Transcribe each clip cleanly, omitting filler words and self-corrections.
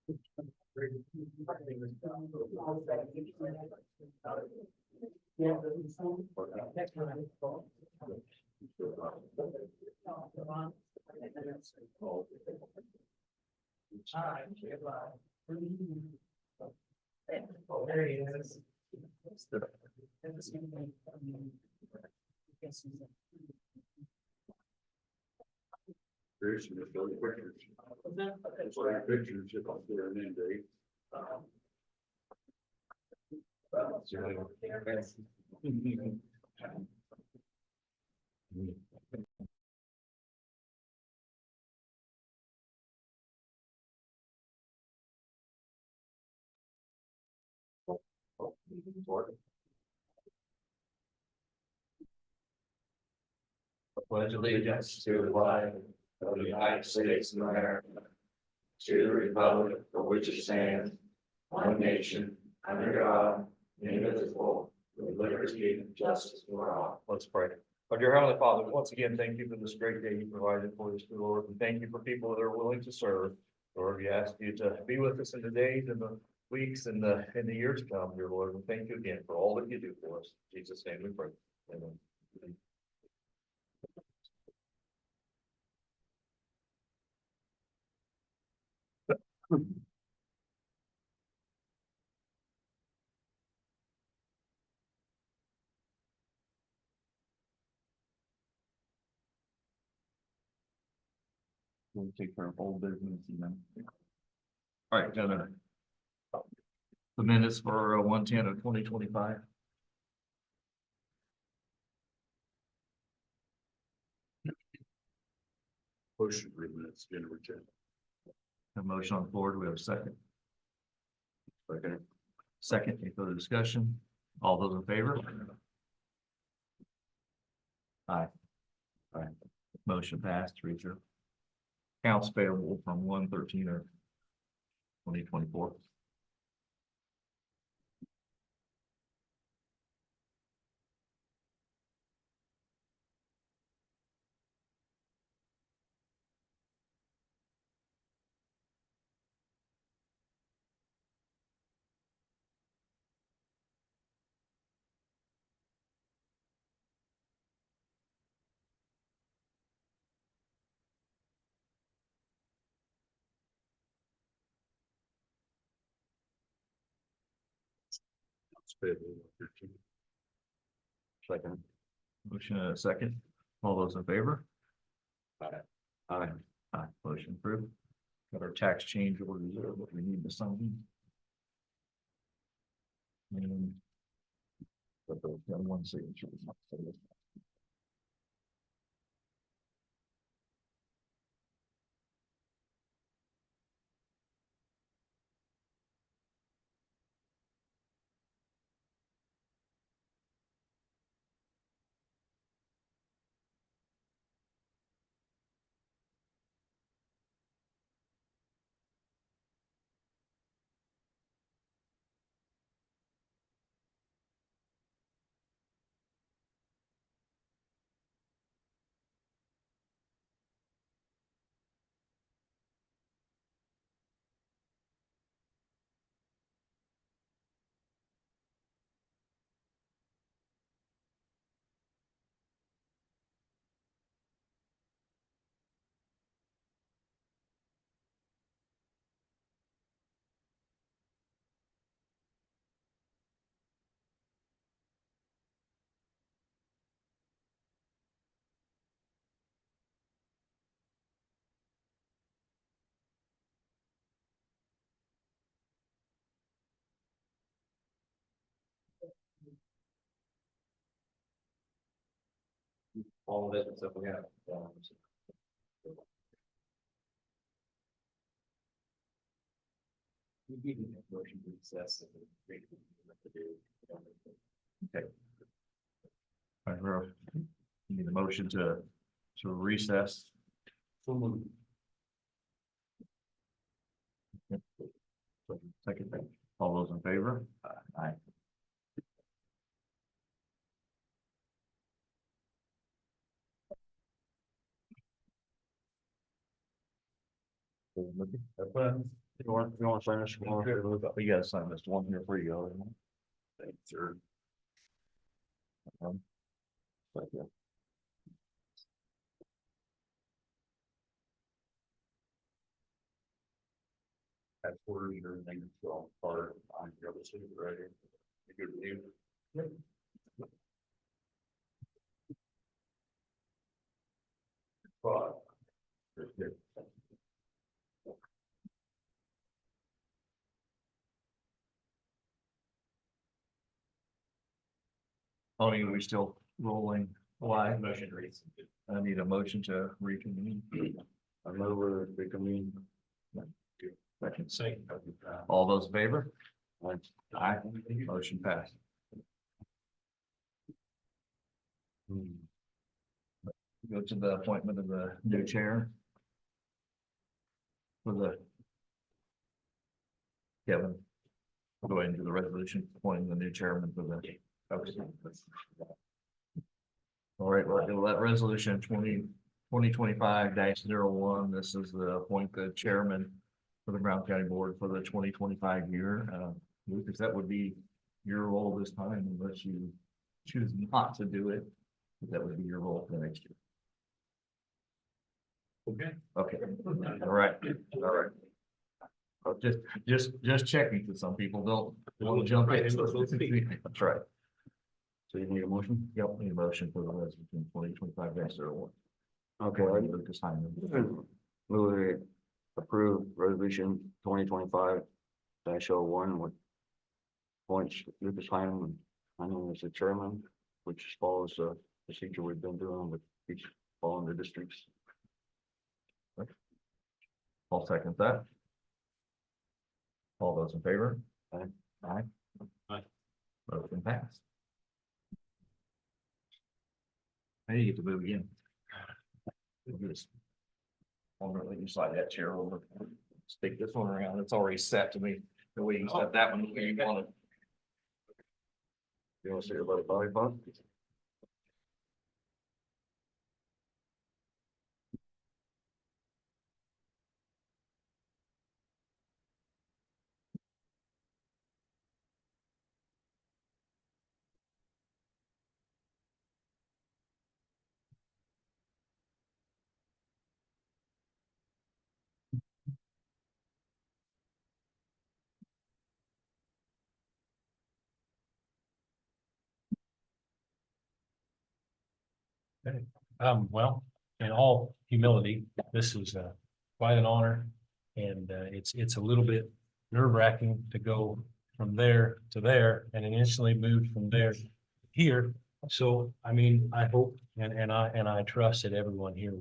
Oh, there he is. There's some pictures. That's why pictures if I'm there and then Dave. Pledge allegiance to the flag of the United States of America, to the republic for which it stands, one nation, under God, indivisible, with liberty and justice for all. Let's pray. Our dear Heavenly Father, once again, thank you for this great day you provided for us, dear Lord, and thank you for people that are willing to serve. Lord, we ask you to be with us in the days and the weeks and the years to come, dear Lord, and thank you again for all that you do for us. In Jesus' name we pray. Amen. We'll take care of old business, you know. All right, gentlemen. The minutes for 110 of 2025. Motion minutes, Jennifer Chen. A motion on the floor. Do we have a second? Second, any further discussion? All those in favor? Aye. Aye. Motion passed, 3-0. Accounts payable from 1/13 of 2024. Second. Motion and a second. All those in favor? Aye. Aye. Aye. Motion approved. Got our tax change orders there, what we need to sign. And. But those got one signature. All of it, so we have. We need a motion to recess. Okay. All right, Ralph, you need a motion to recess. Second, all those in favor? Aye. You want to sign this one? You gotta sign this one here before you go. Thanks, sir. Thank you. That's where everything is all part on the other side, right? Good view. But. Oh, are we still rolling? Why? Motion reads. I need a motion to reconvene. I remember we convened. Second. All those in favor? Aye. Motion passed. Go to the appointment of the new chair. For the. Kevin. Go ahead and do the resolution appointing the new chairman for the. Okay. All right, well, that resolution 2025-01. This is the appoint the chairman for the Brown County Board for the 2025 year. Lucas, that would be your role this time unless you choose not to do it. That would be your role for next year. Okay. Okay, all right, all right. Just checking, because some people don't want to jump in. That's right. So you need a motion? Yep, need a motion for the resolution 2025-01. Okay, Lucas Hyman. move to approve resolution 2025-01 with points Lucas Hyman, I know as the chairman, which follows the procedure we've been doing with each following the districts. I'll second that. All those in favor? Aye. Aye. Aye. Motion passed. Now you get to move again. I'm gonna let you slide that chair over. Stick this one around. It's already set to me. The way you set that one, the way you want it. You want to say about a lollipop? Well, in all humility, this is quite an honor. And it's a little bit nerve-wracking to go from there to there and initially move from there to here. So, I mean, I hope and I trust that everyone here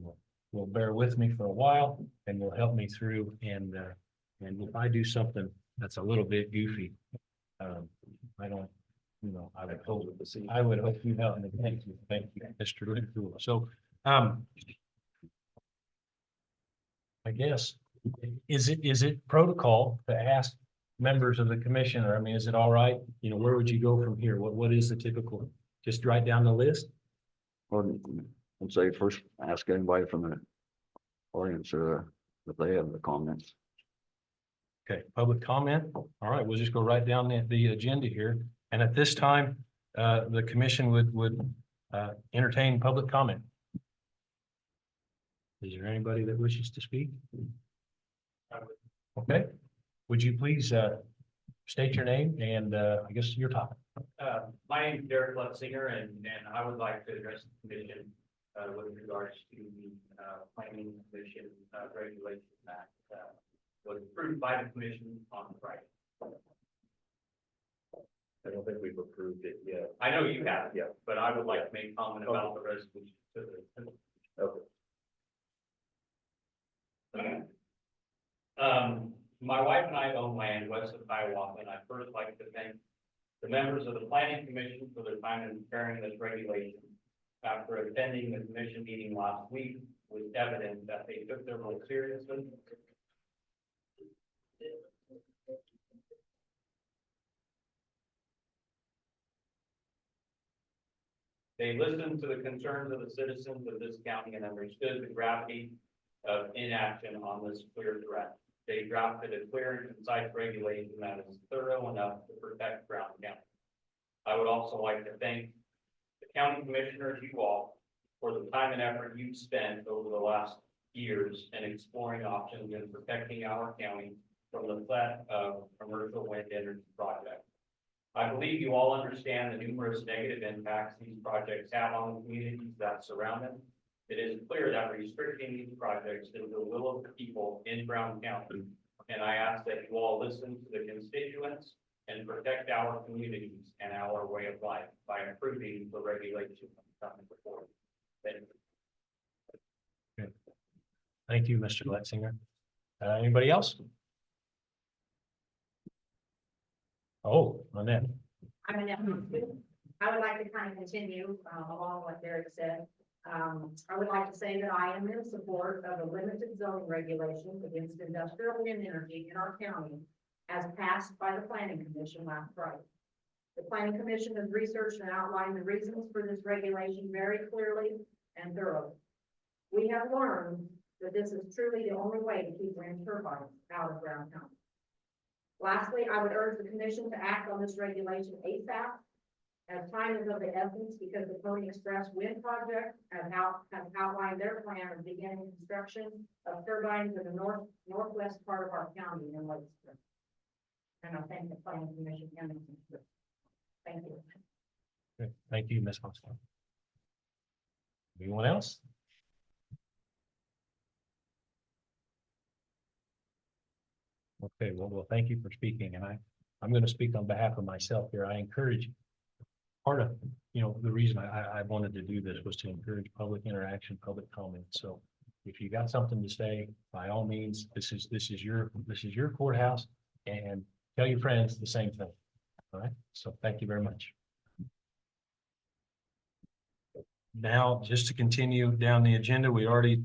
will bear with me for a while and will help me through. And if I do something that's a little bit goofy, I don't, I would hope you help me. Thank you, Mr. Liverpool. So, I guess, is it protocol to ask members of the commission, or I mean, is it all right? Where would you go from here? What is the typical, just write down the list? Or I'd say first ask anybody from the audience or if they have the comments. Okay, public comment. All right, we'll just go right down the agenda here. And at this time, the commission would entertain public comment. Is there anybody that wishes to speak? Okay, would you please state your name and I guess your topic? My name is Derek Lutzinger, and I would like to address the commission with regards to the planning commission regulation that was approved by the commission on Friday. I don't think we've approved it yet. I know you have, Yeah. but I would like to make comment about the resolution to the. My wife and I own land west of Hiawatha, and I'd first like to thank the members of the planning commission for their time in preparing this regulation. After attending the commission meeting last week, it was evident that they took their role seriously. They listened to the concerns of the citizens of this county and understood the gravity of inaction on this clear threat. they drafted a clear and concise regulation that is thorough enough to protect Brown County. I would also like to thank the county commissioners, you all, for the time and effort you've spent over the last years in exploring options and protecting our county from the threat of commercial wind energy projects. I believe you all understand the numerous negative impacts these projects have on the communities that surround them. It is clear that restricting these projects is the will of the people in Brown County. And I ask that you all listen to the constituents and protect our communities and our way of life by approving the regulation coming before you. Thank you. Thank you, Mr. Letzinger. Anybody else? Oh, Lynette. I'm Annette. I would like to kind of continue along what Derek said. I would like to say that I am in support of a limited zoning regulation against industrial wind energy in our county as passed by the planning commission last Friday. The planning commission has researched and outlined the reasons for this regulation very clearly and thoroughly. We have learned that this is truly the only way to keep wind turbines out of Brown County. Lastly, I would urge the commission to act on this regulation ASAP, as time is of the essence, because the Pony Express Wind Project has outlined their plan of beginning construction of turbines in the northwest part of our county in late spring. And I thank the planning commission and the commission. Thank you. Good. Thank you, Ms. Hoskins. Anyone else? Okay, well, thank you for speaking, and I'm going to speak on behalf of myself here. I encourage, part of, the reason I wanted to do this was to encourage public interaction, public comment. So if you got something to say, by all means, this is your courthouse, and tell your friends the same thing. All right, so thank you very much. Now, just to continue down the agenda, we already.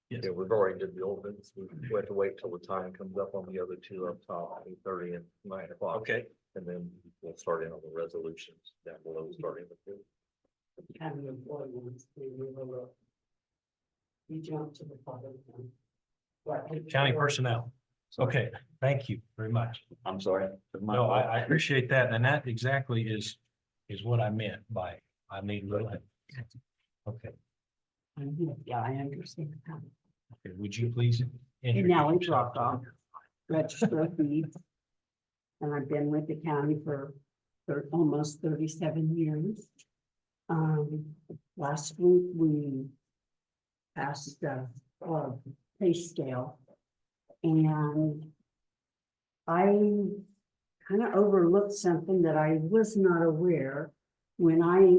Yes. Yeah, we've already did the old business. We have to wait till the time comes up on the other two up top, 8:30 and 9 o'clock. Okay, And then we'll start in on the resolutions down below, starting with the. County employees, you jump to the public. county personnel. Okay, thank you very much. I'm sorry. No, I appreciate that, and that exactly is what I meant by I need a little help. Okay, Yeah, I understand. okay, would you please? And now introduce we dropped yourself? off, register of deeds. And I've been with the county for almost 37 years. Last week we passed a pay scale. And I kind of overlooked something that I was not aware when I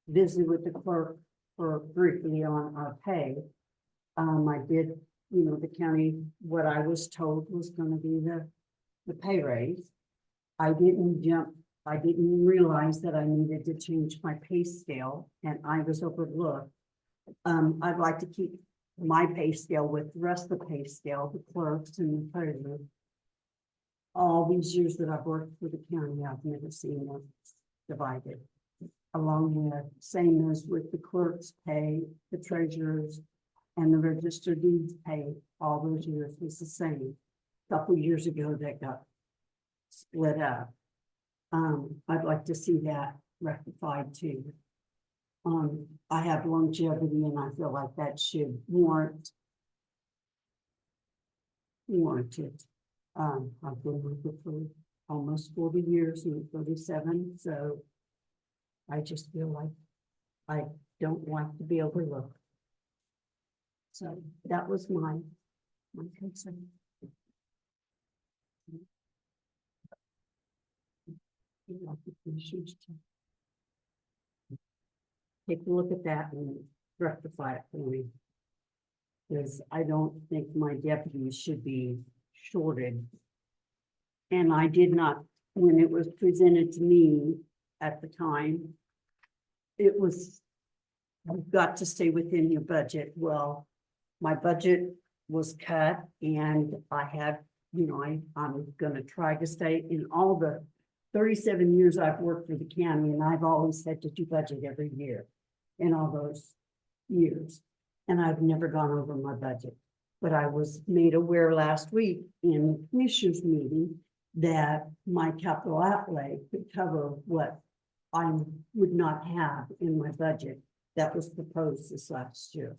visited with the clerk for briefly on our pay. I did, the county, what I was told was gonna be the pay raise. I didn't realize that I needed to change my pay scale, and I was overlooked. I'd like to keep my pay scale with the rest of the pay scale, the clerks and the treasurer. All these years that I've worked for the county, I've never seen them divided. Along with, same as with the clerks pay, the treasurers, and the registered deeds pay, all those years was the same. A couple years ago, that got split up. I'd like to see that rectified too. I have longevity, and I feel like that should warranted. I've been with it for almost 40 years and 37, so I just feel like I don't want to be overlooked. So that was my concern. Take a look at that and rectify it for me. Because I don't think my deputies should be shorted. And I did not, when it was presented to me at the time, it was, you've got to stay within your budget. Well, my budget was cut, and I had, I'm gonna try to stay in all the 37 years I've worked for the county, and I've always had to do budget every year in all those years. And I've never gone over my budget, But I was made aware last week in the commissioners meeting that my capital outlay could cover what I would not have in my budget that was proposed this last year.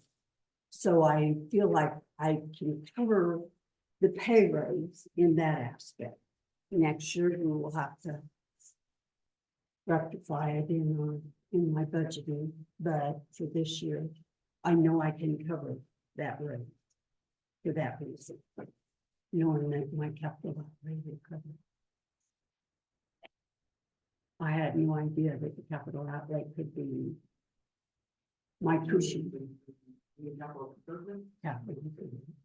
So I feel like I can cover the pay raise in that aspect. Next year, we will have to rectify it in my budgeting, but for this year, I know I can cover that rate for that reason. Knowing that my capital outlay will cover. I had no idea that the capital outlay could be my cushion. Capital improvement.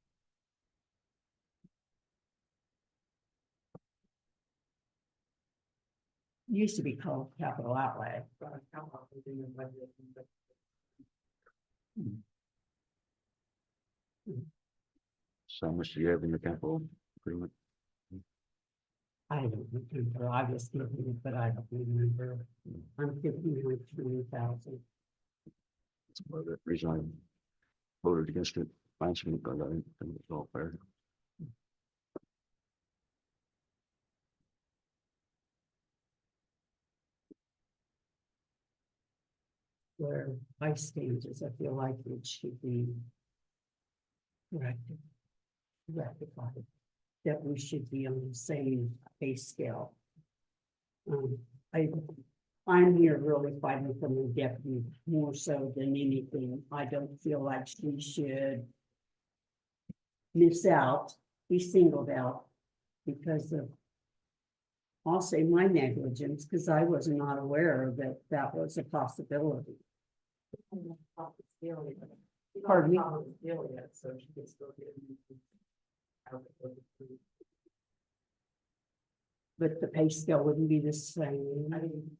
Used to be called capital outlay. So how much do you have in your capital agreement? I don't remember, I was looking, at, but I don't remember. I'm thinking like 20,000. That's part of the reason I voted against it, financing it, but I think it's all fair. Where I stand is I feel like it should be corrected, rectified, that we should be on the same pay scale. I'm here really fighting for my deputy more so than anything. I don't feel like she should miss out, be singled out because of, I'll say my negligence, because I was not aware that that was a possibility. Pardon me? But the pay scale wouldn't be the same. I mean,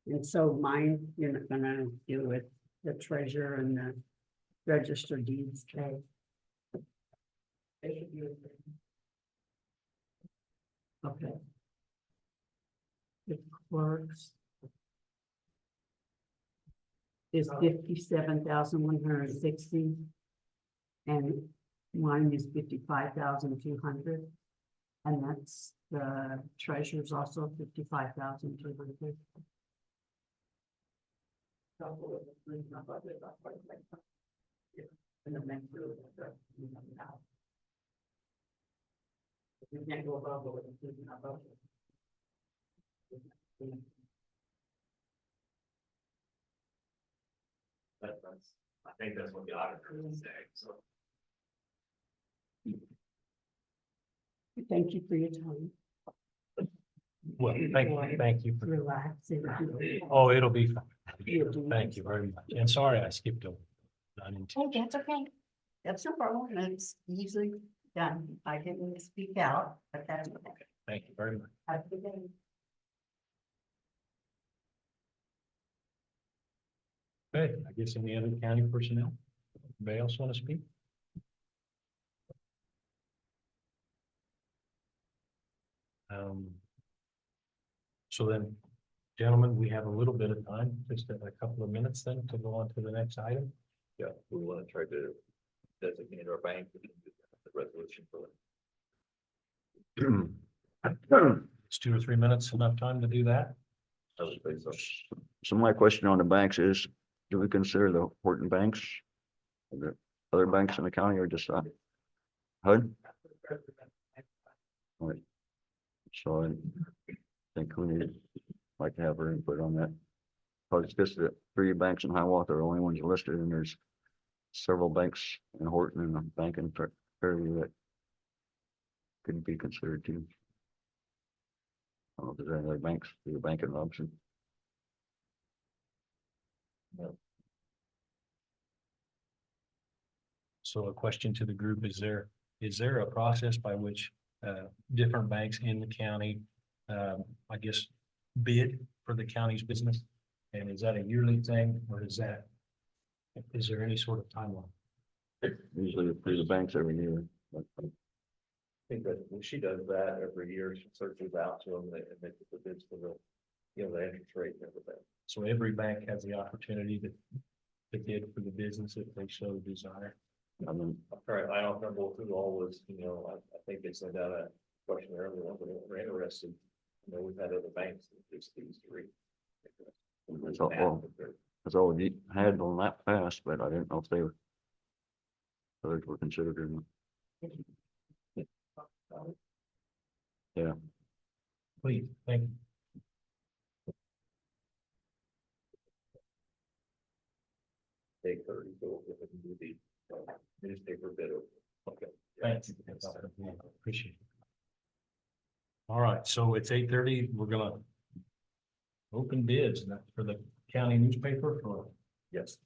and so mine, you're not gonna do with the treasurer and the register deeds. Okay. Okay. The clerks. Is 57,160. And mine is 55,200. And that's the treasurer's also 55,200. We can't go above what we're including our budget. I think that's what the auditor is saying, so. Thank you for your time. Well, thank you for, Relax. oh, it'll be fine. You'll do Thank you very much. And sorry, I skipped over. Oh, that's okay. That's no problem. It's easily done. I didn't speak out, but that's okay. Thank you very much. Have a good day. Okay, I guess any other county personnel? Anybody else want to speak? So then, gentlemen, we have a little bit of time, just a couple of minutes then to go on to the next item. Yeah, we want to try to designate our bank, we can do the resolution for it. It's 2 or 3 minutes, enough time to do that? I would say so. So my question on the banks is, do we consider the Horton banks? The other banks in the county or just HUD? Right. So I think we need, like to have her input on that. Because it's just the 3 banks in Hiawatha are the only ones listed, and there's several banks in Horton and a bank in Fairview that could be considered too. I don't know if there's any other banks, there's a bank in Robinson. So a question to the group, is there a process by which different banks in the county, I guess, bid for the county's business? And is that a yearly thing, or is there any sort of timeline? Usually through the banks every year. But I think that when she does that every year, she searches out to them and they put the bids for the, the interest rate and everything. So every bank has the opportunity to bid for the business if they show desire. I mean, I don't remember who all was, I think they sent out a questionnaire, everyone that were interested. We've had other banks, just these three. that's all we had on that fast, but I didn't know if they were. Others were considered or not. Yeah, Please, thank you. Take 30, go with it and do the newspaper bid. Okay. Thanks. Appreciate it. All right, so it's 8:30. We're gonna open bids for the county newspaper for, Yes.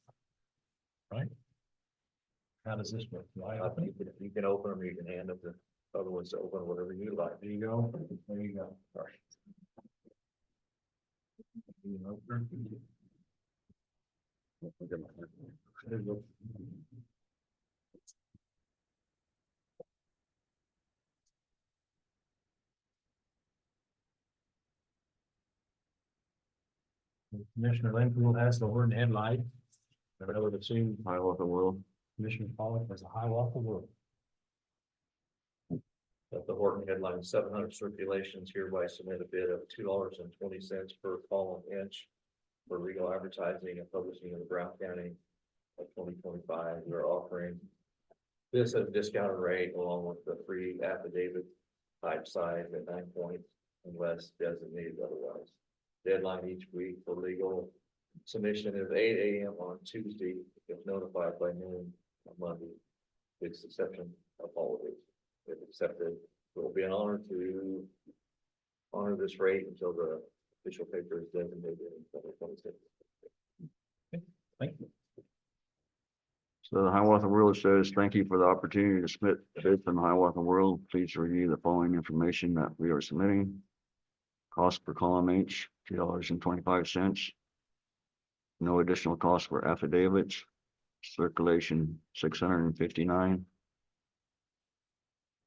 how does this work? Do I open it? You can open them, or you can hand them to other ones to open, whatever you like. There you go. There you go. All right. You open There you go. Commissioner Linfield has the word headlight. I would assume I love the world. Commissioner Pollock has a high walk of world. At the Horton headline, 700 circulations hereby submit a bid of $2.20 per column inch for legal advertising and publishing in the Brown County of 2025. We're offering this at a discounted rate along with the free affidavit type size at 9 points unless designated otherwise. Deadline each week for legal submission is 8 a.m. on Tuesday, if notified by noon on Monday. With the exception of holidays. If accepted, it will be an honor to honor this rate until the official paper is designated in 2026. Thank you. So the Hiawatha World says, thank you for the opportunity to submit bids from the Hiawatha World. Please review the following information that we are submitting. Cost per column H, $2.25. No additional cost for affidavits. Circulation 659.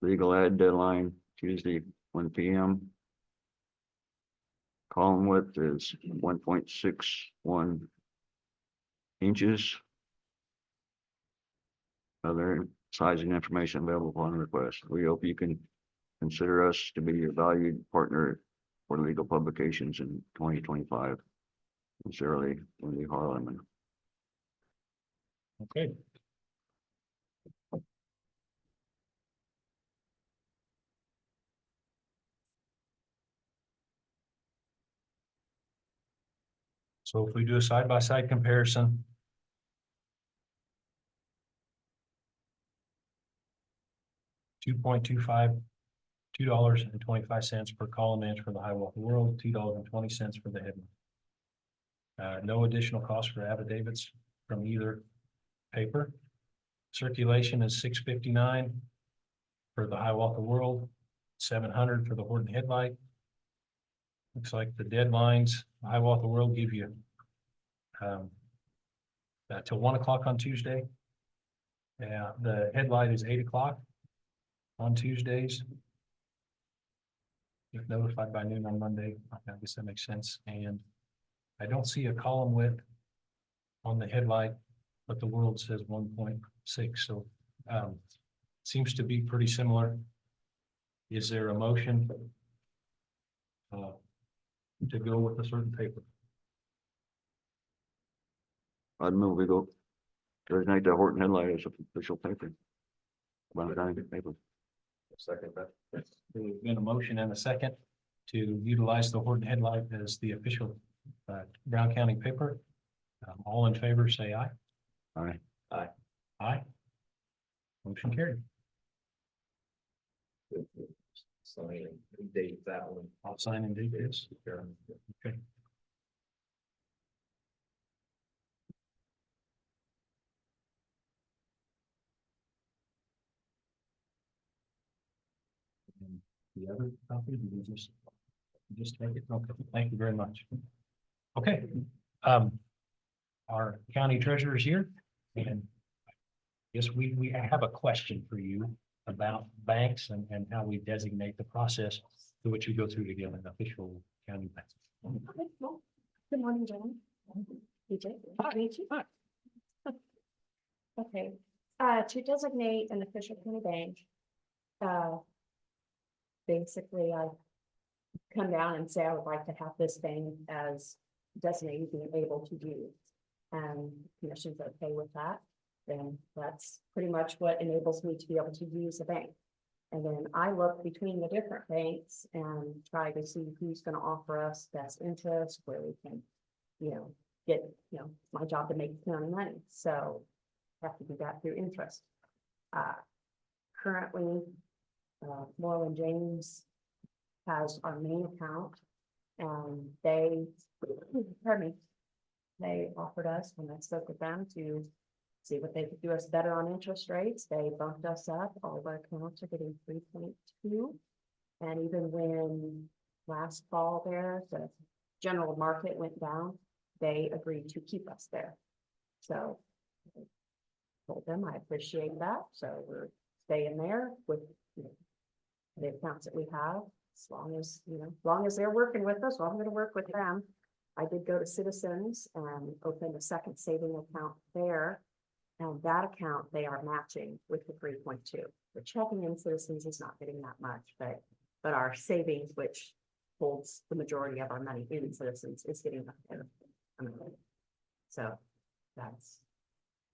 Legal ad deadline Tuesday, 1 p.m. Column width is 1.61 inches. Other sizing information available upon request. We hope you can consider us to be your valued partner for legal publications in 2025. Sincerely, Wendy Harleman. Okay. So if we do a side-by-side comparison. $2.25 per column inch for the Hiawatha World, $2.20 for the headline. No additional cost for affidavits from either paper. Circulation is $6.59 for the Hiawatha World, $700 for the Horton Headlight. Looks like the deadlines, Hiawatha World give you till 1 o'clock on Tuesday. Yeah, the headlight is 8 o'clock on Tuesdays. If notified by noon on Monday, I guess that makes sense. And I don't see a column width on the headlight, but the World says 1.6, so seems to be pretty similar. Is there a motion to go with a certain paper? I'd move we go designate the Horton Headlight as official paper. Brown County paper. Second that. There's been a motion and a second to utilize the Horton Headlight as the official Brown County paper. All in favor, say aye. Aye. Aye. Motion carried. Sign and date that one. I'll sign and date this. Okay. And the other copy, did you just take it? Okay, thank you very much. Okay, our county treasurer is here and Yes, we have a question for you about banks and how we designate the process through which we go through to get an official county bank. Good morning, John. DJ. Hi. Okay, to designate an official county bank, basically I come down and say I would like to have this bank as designated being able to do. And commission's okay with that, then that's pretty much what enables me to be able to use a bank. And then I look between the different banks and try to see who's gonna offer us best interest, where we can, get, my job to make county money, so have to do that through interest. Currently, Moreland James has our main account, and they, pardon me, they offered us, when I spoke with them, to see what they could do us better on interest rates. They bumped us up. All of our accounts are getting 3.2. And even when last fall there, the general market went down, they agreed to keep us there. So I told them I appreciate that. So we're staying there with the accounts that we have, as long as they're working with us, well, I'm going to work with them. I did go to Citizens and open a second saving account there. And that account, they are matching with the 3.2. The checking in Citizens is not getting that much, but our savings, which holds the majority of our money in Citizens, is getting that. So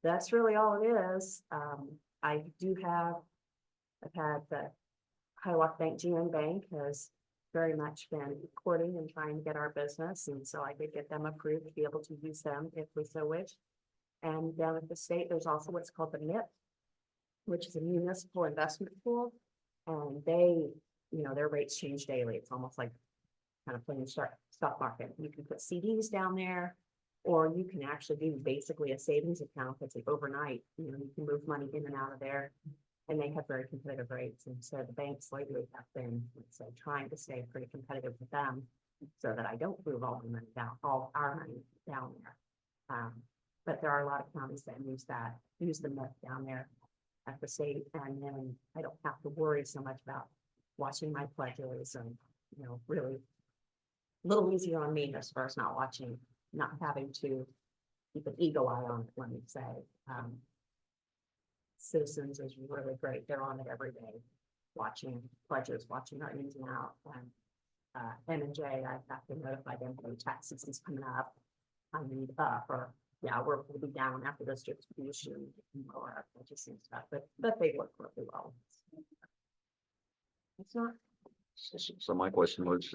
that's really all it is. I've had the Hiawatha Bank, GN Bank has very much been courting and trying to get our business. And so I did get them approved to be able to use them if we so wish. And down at the state, there's also what's called the MIP, which is a municipal investment pool. And they, their rates change daily. It's almost like kind of playing stock market. You can put CDs down there, or you can actually do basically a savings account that's like overnight. You can move money in and out of there. And they have very competitive rates. And so the banks lately have been trying to stay pretty competitive with them so that I don't move all our money down there. But there are a lot of counties that use the MIP down there at the state. And then I don't have to worry so much about watching my pledges and, really a little easier on me as far as not having to keep an eagle eye on it, let me say. Citizens is really great. They're on it every day, watching pledges, watching our ins and outs. And M&J, I have to notify them for tax season's coming up. I need we'll be down after this distribution or pledges and stuff, but they work really well. It's not. So my question was,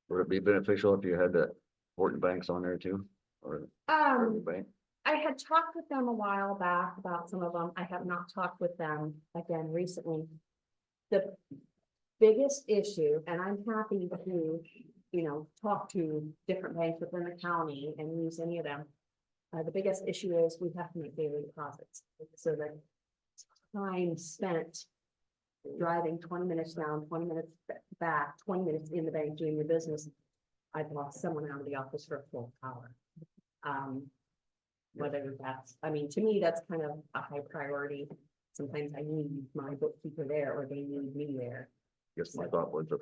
would it be beneficial if you had the important banks on there too? Or every bank? I had talked with them a while back about some of them. I have not talked with them again recently. The biggest issue, and I'm happy to, talk to different banks within the county and use any of them. The biggest issue is we have to make daily deposits. So that time spent driving 20 minutes down, 20 minutes back, 20 minutes in the bank doing your business, I've lost someone out of the office for a full hour. Whether that's, to me, that's kind of a high priority. Sometimes I need my bookkeeper there, or they need me there. Guess my thought was if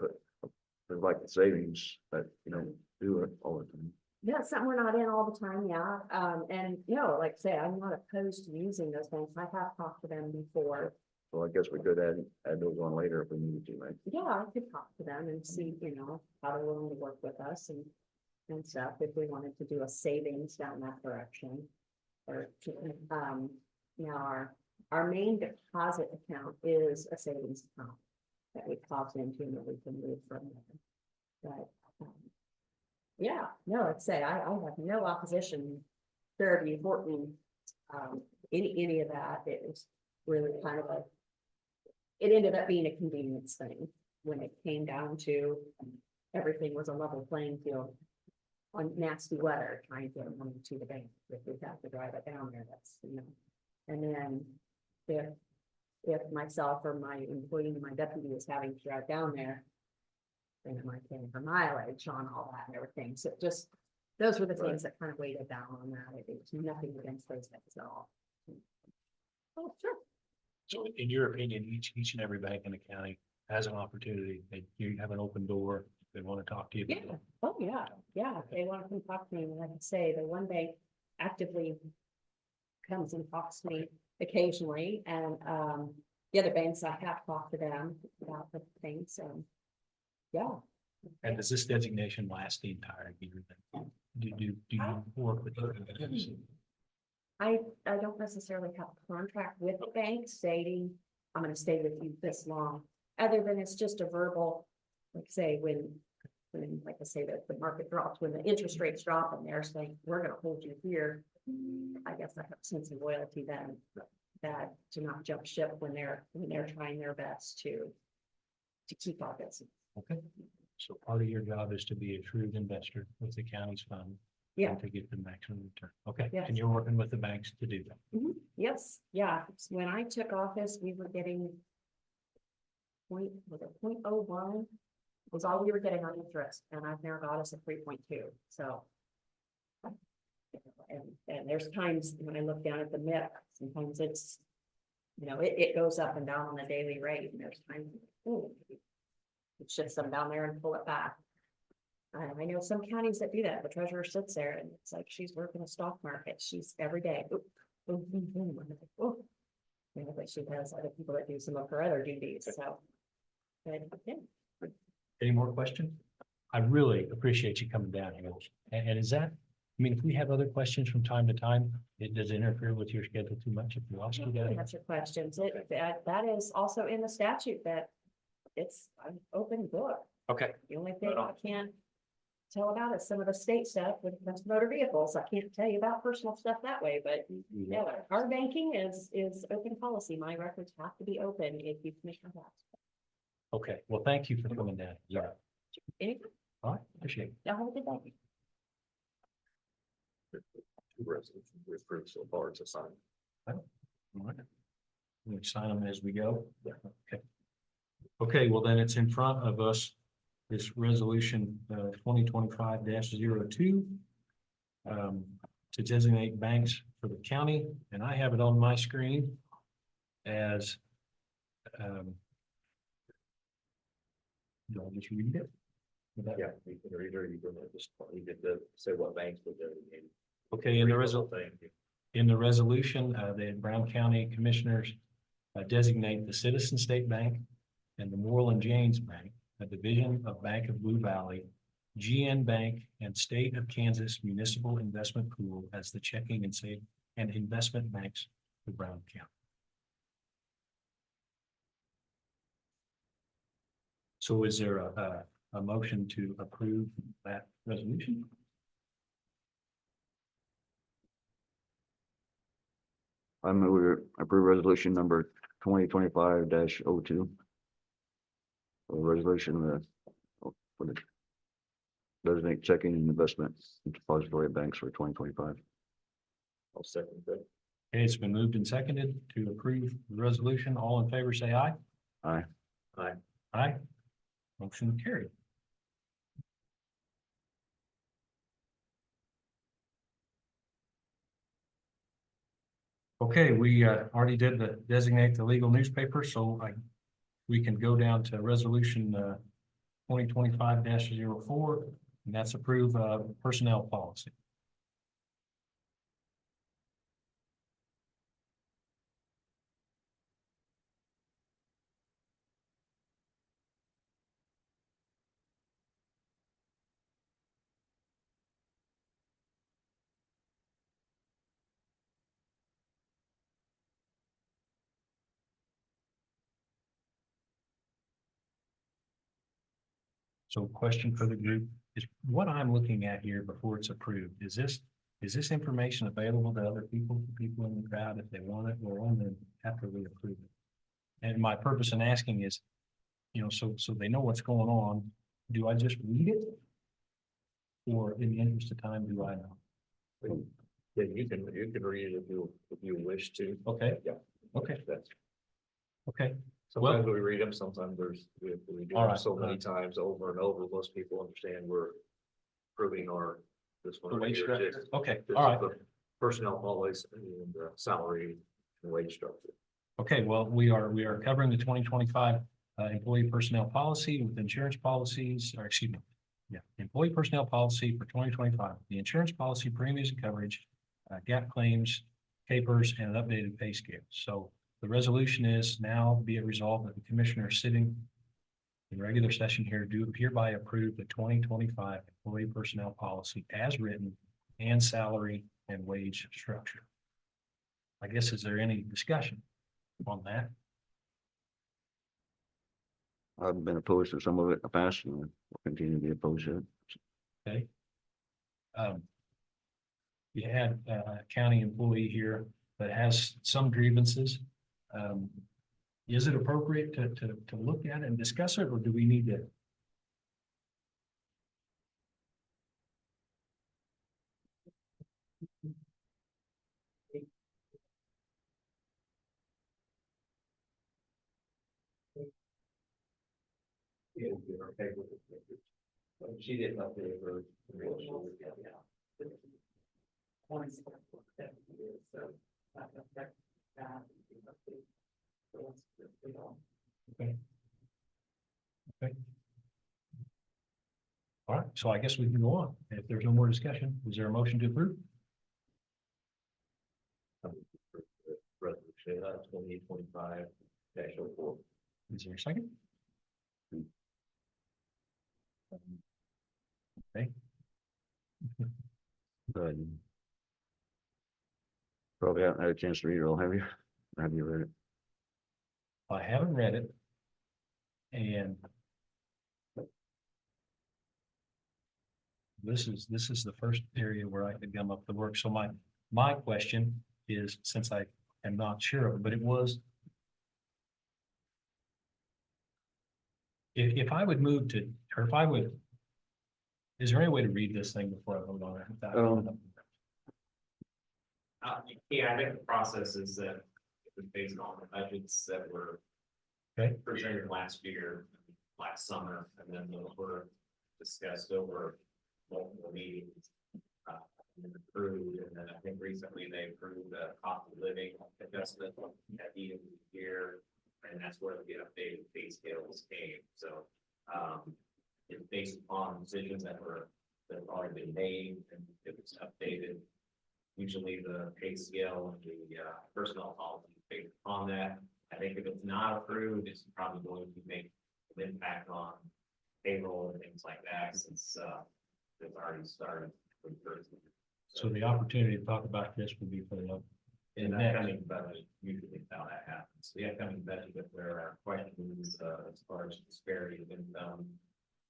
it's like the savings that, do it all the time. Yeah, something we're not in all the time, yeah. And like I say, I'm not opposed to using those banks. I have talked to them before. So I guess we could add those on later if we needed to, right? Yeah, I could talk to them and see, how they're willing to work with us and stuff, if we wanted to do a savings down that direction. Or now our main deposit account is a savings account that we toss into and that we can move from there. But let's say I have no opposition. Fairview, Horton, any of that. It was really kind of it ended up being a convenience thing when it came down to everything was a level playing field. On nasty weather, trying to get money to the bank, if we have to drive it down there, that's, and then if myself or my employee, my deputy is having to drive down there, then am I paying for mileage on all that and everything, so just, those were the things that kind of weighted down on that. It was nothing against those things at all. Oh, sure. So in your opinion, each and every bank in the county has an opportunity, you have an open door, they want to talk to you. Yeah, oh, yeah, yeah, if they want to come talk to me, like I say, the one bank actively comes and talks to me occasionally, and, the other banks, I have talked to them about the things, and, yeah. And does this designation last the entire year then? Do you work with? I don't necessarily have a contract with the bank stating, I'm gonna stay with you this long, other than it's just a verbal, like say, when, like I say, that the market drops, when the interest rates drop and they're saying, we're gonna hold you here. I guess I have a sense of loyalty then, that to not jump ship when they're trying their best to keep our business. Okay, so part of your job is to be a shrewd investor with the county's fund. Yeah. and to get the maximum return. Okay, Yes. and you're working with the banks to do that. Yes, yeah, when I took office, we were getting was it 0.01? Was all we were getting on interest, and I've now got us a 3.2, so. And there's times when I look down at the MIP, sometimes it's, it goes up and down on a daily rate, and there's times, ooh, it shifts them down there and pull it back. I know some counties that do that, the treasurer sits there and it's like she's working a stock market, she's every day. Oop, boom, boom, boom, I'm like, oh. But she has other people that do some of her other duties, so. But, yeah. Any more questions? I really appreciate you coming down here. And is that, I mean, if we have other questions from time to time, it does interfere with your schedule too much if you ask you that? That's your questions. That is also in the statute that it's an open book. Okay. The only thing I can't tell about is some of the state stuff with motor vehicles. I can't tell you about personal stuff that way, but yeah, our banking is open policy. My records have to be open if you commissioner that. Okay, well, thank you for coming down. Yeah. Anything? All right, appreciate it. Y'all have a good day. Two resolutions we approved so far to sign. All right. We sign them as we go. Okay. Okay, well, then it's in front of us. This resolution 2025-02 to designate banks for the county, and I have it on my screen as do I just read it? Would that- Yeah, you can read or you can just, you get to say what banks were designated. Okay, in the resolution, the Brown County Commissioners designate the Citizen State Bank and the Moreland James Bank, a division of Bank of Blue Valley, GN Bank, and State of Kansas Municipal Investment Pool as the checking and save and investment banks for Brown County. So is there a motion to approve that resolution? I move we approve resolution number 2025-02. A resolution for the designate checking and investment depository banks for 2025. I'll second that. Okay, it's been moved and seconded to approve the resolution. All in favor, say aye. Aye. Aye. Aye. Motion carried. Okay, we already did the designate the legal newspaper, so we can go down to resolution 2025-04, and that's approve personnel policy. So question for the group is what I'm looking at here before it's approved, is this information available to other people in the crowd if they want it, or only after we approve it? And my purpose in asking is, so they know what's going on. Do I just read it? Or in the interest of time, do I know? Yeah, you can read it if you wish to. Okay. Yeah. Okay, That's, okay. sometimes we read them, sometimes we do All them right. so many times over and over, most people understand we're approving this one. The wage right here, structure. just- Okay, this all is right. the personnel policy and salary and wage structure. Okay, well, we are covering the 2025 employee personnel policy with insurance policies, or excuse me. Yeah, employee personnel policy for 2025, the insurance policy premiums and coverage, gap claims, capers, and an updated pay scale. So the resolution is now be it resolved that the commissioner sitting in regular session here do hereby approve the 2025 employee personnel policy as written and salary and wage structure. I guess, is there any discussion on that? I've been opposed to some of it in the past and will continue to be opposed to it. Okay. You had a county employee here that has some grievances. Is it appropriate to look at it and discuss it, or do we need to? She didn't update her. All right, so I guess we can go on. If there's no more discussion, is there a motion to approve? Resolution 2025-04. Is there a second? Okay, But probably haven't had a chance to read it all, have you? Or have you read it? I haven't read it. And this is the first area where I could gum up the work. So my question is, since I am not sure of it, but it was. If I would move to, or if I would. Is there any way to read this thing before I vote on it? Yeah, I think the process is that it was based on the budgets that were Okay. presented last year, last summer, and then those were discussed over multiple meetings. And then approved, and then I think recently they approved a cost of living adjustment at the end of the year, and that's where the updated pay scales came, so. It's based upon decisions that have already been made, and it was updated. Usually the pay scale and the personnel policy is based upon that. I think if it's not approved, it's probably going to make an impact on payroll and things like that, since it's already started. So the opportunity to talk about this would be for the. In the upcoming budget, usually how that happens. The upcoming budget, if there are questions as far as disparity of income,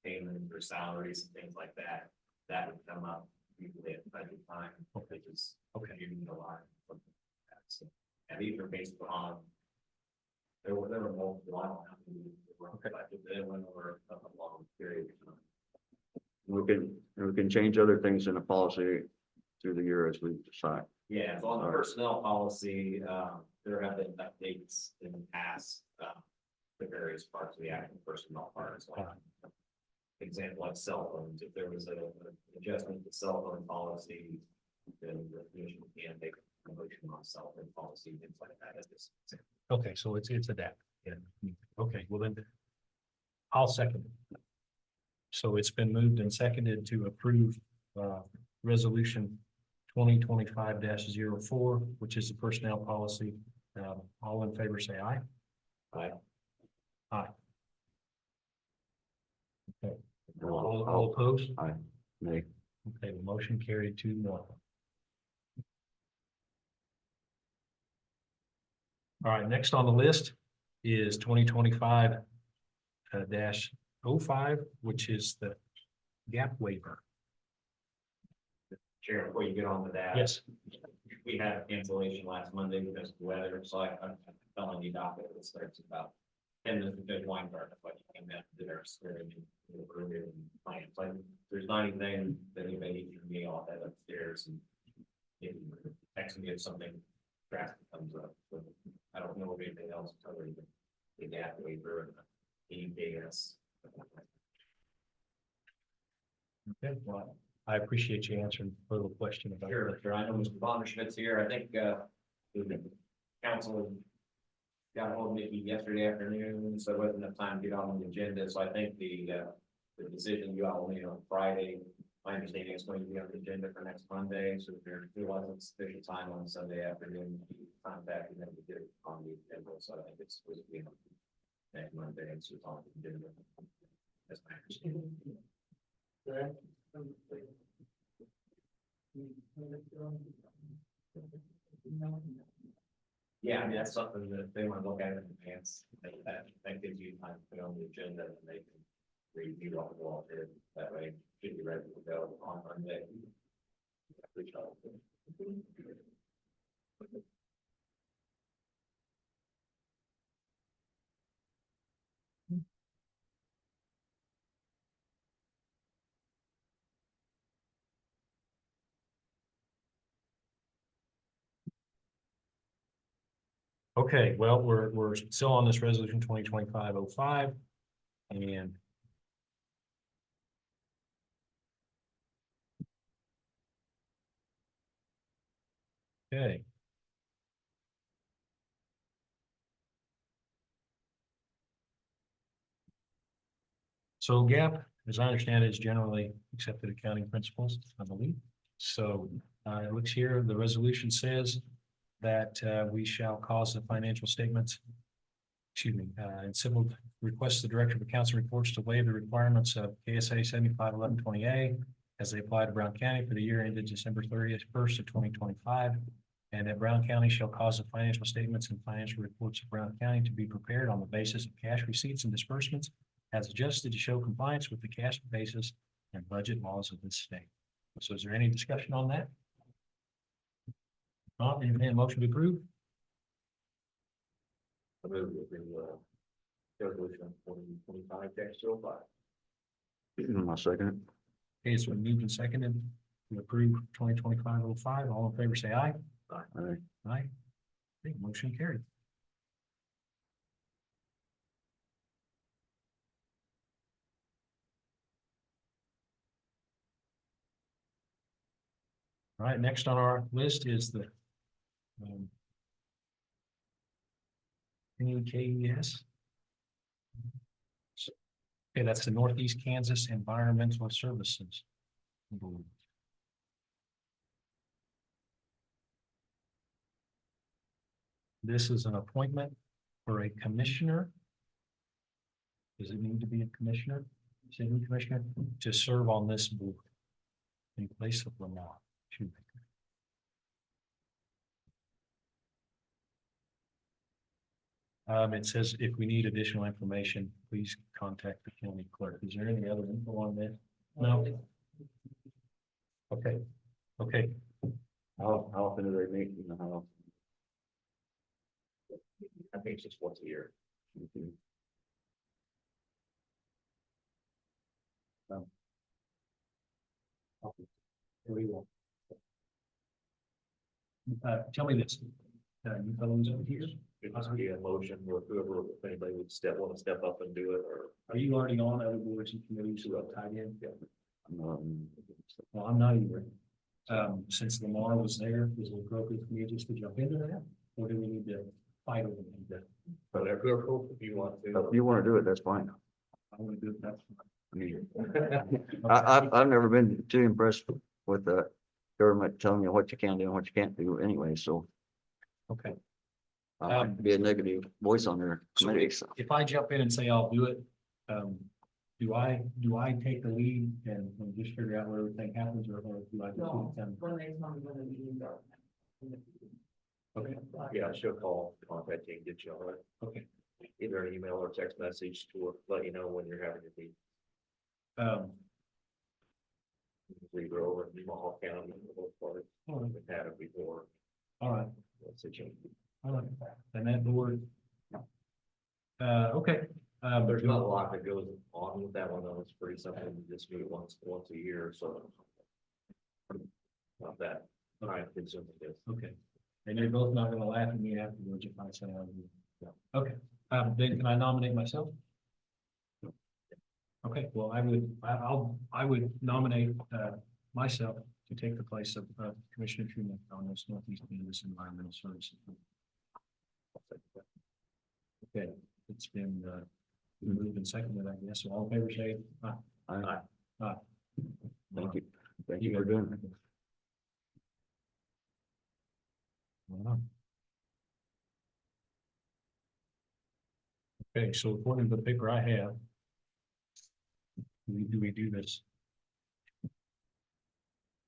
payments or salaries and things like that, that would come up usually at budget time, which is you need a lot. Something like that. So, and these are based on. There were multiple, I don't know how many were on budget, they went over a long period of time. We can change other things in the policy through the year as we decide. Yeah, so on the personnel policy, there have been updates in the past, the various parts of the actual personnel parts, like. Example, like cell phones, if there was an adjustment to cell phone policy, then the commission can make a motion on cell phone policy, things like that. As this example. Okay, so it's adapt. Yeah. Okay, well then. I'll second it. So it's been moved and seconded to approve resolution 2025-04, which is the personnel policy. All in favor, say aye. Aye. Aye. Okay. All opposed? Aye. Nay. Okay, the motion carried 2-1. All right, next on the list is 2025 -05, which is the gap waiver. Chair, before you get on to that. Yes. We had a cancellation last Monday because of the weather, so I'm telling you, docket that starts about 10 minutes with Judge Weinberg, but you came down to dinner, swearing in earlier and plans. Like, there's not anything that anybody needs from me, I'll head upstairs and if you text me if something drastic comes up. So I don't know of anything else other than the gap waiver and the EPS. Okay, well, I appreciate you answering the little question about. Sure, I know Mr. Bonner Schmidt's here. I think, the council got hold of Mickey yesterday afternoon, so it wasn't enough time to get on the agenda, so I think the decision you all made on Friday, my understanding is going to be on the agenda for next Monday, so if there wasn't sufficient time on Sunday afternoon, contact them to get it on the agenda, so I think it's supposed to be on next Monday, and so it's on the agenda. That's my understanding. Yeah, I mean, that's something that if they want to look at in advance, that gives you time to put on the agenda and they can review all the law there. That way, should be ready to go on Monday. Okay, well, we're still on this resolution 2025-05, and okay. So GAP, as I understand it, is generally accepted accounting principles, I believe. So it looks here, the resolution says that we shall cause the financial statements, excuse me, and civil request the Director of Accounts and Reports to waive the requirements of KSA 751120A as they apply to Brown County for the year ended December 31st of 2025. And that Brown County shall cause the financial statements and financial reports of Brown County to be prepared on the basis of cash receipts and disbursements as adjusted to show compliance with the cash basis and budget laws of this state. So is there any discussion on that? Not, entertain a motion to approve? I move with the resolution 2025-05. My second. Okay, it's been moved and seconded to approve 2025-05. All in favor, say aye. Aye. Aye. Okay, motion carried. All right, next on our list is the NUKES. Okay, that's the Northeast Kansas Environmental Services. This is an appointment for a commissioner. Does it need to be a commissioner? City commissioner to serve on this board in place of Lamar Shoemaker. It says if we need additional information, please contact the county clerk. Is there any other info on that? No. Okay, okay. How often do they meet? You know, how I think it's just once a year. often? Tell me this. You fellows over here, It must be a motion or whoever, if anybody would want to step up and do it, or are you already on other boards and committees who are tied in? Um, Well, I'm not either. Since Lamar was there, is it appropriate for me just to jump into that? Or do we need to fight over that? whatever, if you want If to. you want to do it, that's fine. I want to do it, that's I mean, fine. I've never been too impressed with the government telling you what you can do and what you can't do anyway, so Okay, I like to be a negative voice on their committee, so. if I jump in and say I'll do it, do I take the lead and just figure out where everything happens, or do I? No, just when they tell me when the meetings are. Okay, Yeah, she'll call, contact you and get you on it. okay. Either an email or text message to let you know when you're having your meeting. Either over in Mohawk County or part All right, we've had it before. all right. That's a change. All right. And that board. Okay. There's not a lot that goes on with that one, though. It's pretty simple. You just do it once a year, so. Not that. Time consuming. Okay. And you're both not gonna laugh at me afterwards if I say I'm. Okay, then can I nominate myself? Okay, well, I would nominate, myself to take the place of Commissioner Truman on this Northeast Kansas Environmental Services. Okay, it's been, moved and seconded, I guess, so all in favor say aye. Aye. Aye. Thank you. Thank you for doing it. Okay, so according to the paper I have. Do we do this?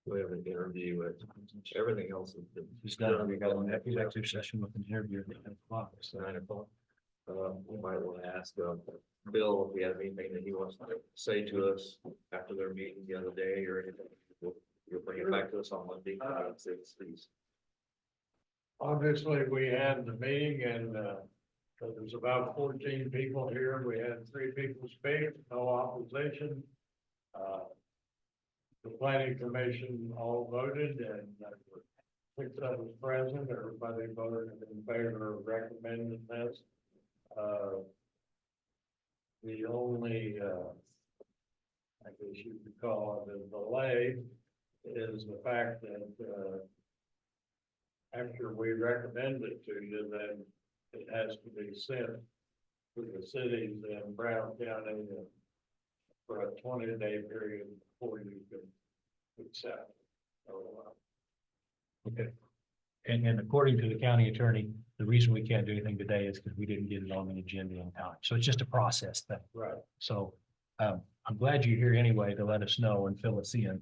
We have an interview with, everything else is. It's done, we got an executive session with an interview at 9 o'clock, so. 9 o'clock. We might want to ask, Bill if he has anything that he wants to say to us after their meeting the other day or anything. You'll bring it back to us on Monday. Please. Obviously, we had the meeting and, there was about 14 people here. We had 3 people speak, no opposition. The planning commission all voted and 6 of us present, everybody voted in favor of recommending this. The only, I guess you could call it a delay is the fact that, after we recommend it to you, then it has to be sent to the cities in Brown County for a 20-day period before you can accept. So, Okay. And according to the county attorney, the reason we can't do anything today is because we didn't get it on the agenda in time. So it's just a process thing. right. So I'm glad you're here anyway to let us know and fill us in.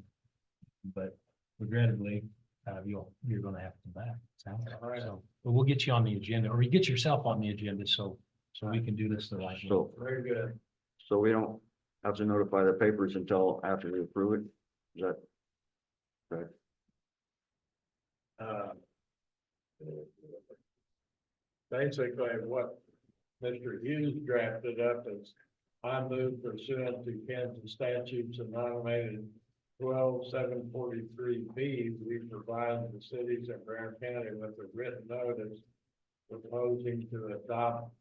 But regrettably, you're gonna have to come back. Sounds like. All right. So, but we'll get you on the agenda, or you get yourself on the agenda, so we can do this the right way. So, Very good. so we don't have to notify the papers until after we approve it? Is that? Right. Uh, Basically, what Mr. Hughes drafted up is, I move pursuant to Kansas statutes and nominated 12743B, we provide the cities of Brown County with a written notice proposing to adopt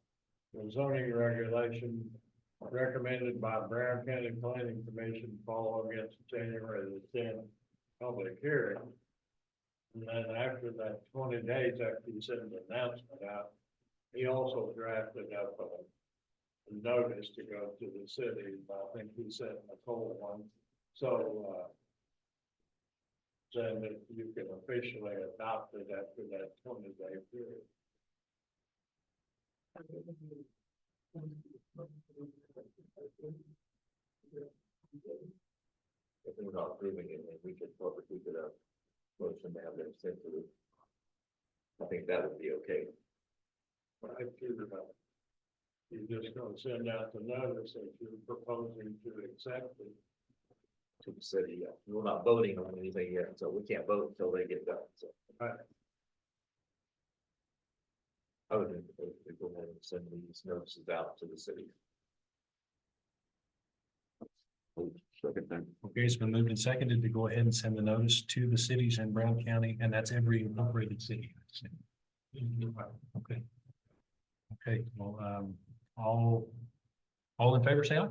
the zoning regulation recommended by Brown County Planning Commission fall against January the 10th public hearing. And then after that 20 days after you send the announcement out, he also drafted up a notice to go to the city. I think he sent Nicole one. So, then that you can officially adopt it after that 20-day period. If we're not approving it, then we could motion to have them sent to the. I think that would be okay. I figured out. You're just gonna send out the notice that you're proposing to accept it. To the city, yeah. We're not voting on anything yet, so we can't vote until they get done, so. Right. I would think that we go ahead and send these notices out to the city. Second thing. Okay, it's been moved and seconded to go ahead and send the notice to the cities in Brown County, and that's every incorporated city. Okay. Okay, well, all in favor, say aye.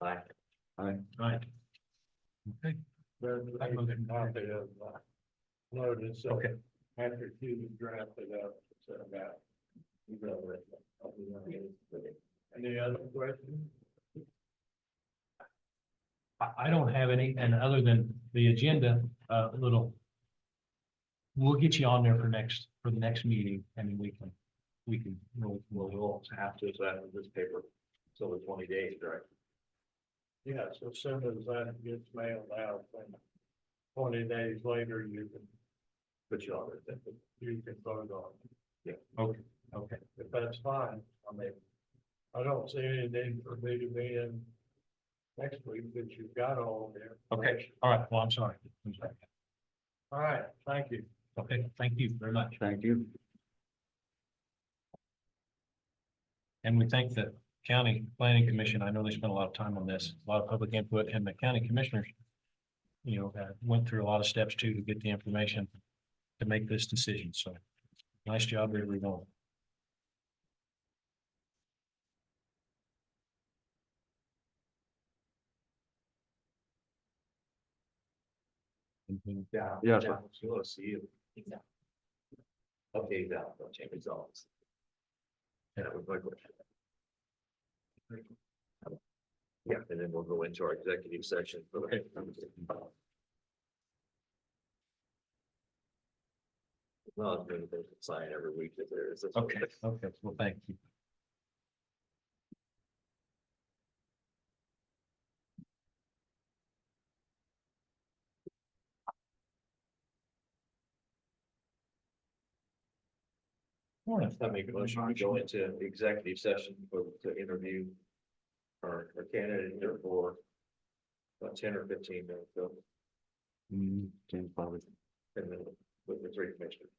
Aye. Aye. Aye. Okay, There's a copy of notice. okay. After Hughes drafted up, sent out. You got it. Any other questions? I don't have any, and other than the agenda, we'll get you on there for the next meeting, and We'll have to, so after this paper, so the 20 days, right? Yeah, so as soon as that gets mailed out, then 20 days later, you Put you on it. can vote on it. okay. If that's fine, I mean, I don't see any need for me to be in next week, but you've got all the Okay, information. all right, well, I'm sorry. All right, thank you. Okay, thank you very much. Thank you. And we thank the county planning commission. I know they spent a lot of time on this, a lot of public input, and the county commissioners, went through a lot of steps too to get the information to make this decision. So nice job, everyone. Yeah. Yes, Yeah, sir. she wants to see you. Okay, that, change his office. That was my question. Yeah, and then we'll go into our executive session. Okay. Well, I'm going to sign every week if there is. Okay, well, thank you. I make a motion to go into executive session to interview our candidate here for about 10 or 15 minutes, so, James Bobby. 10 minutes with the three commissioners.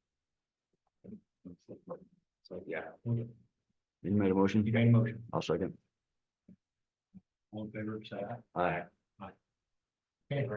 So, yeah. You made a motion? You made a motion. I'll second. All in favor, say aye. Aye. Okay.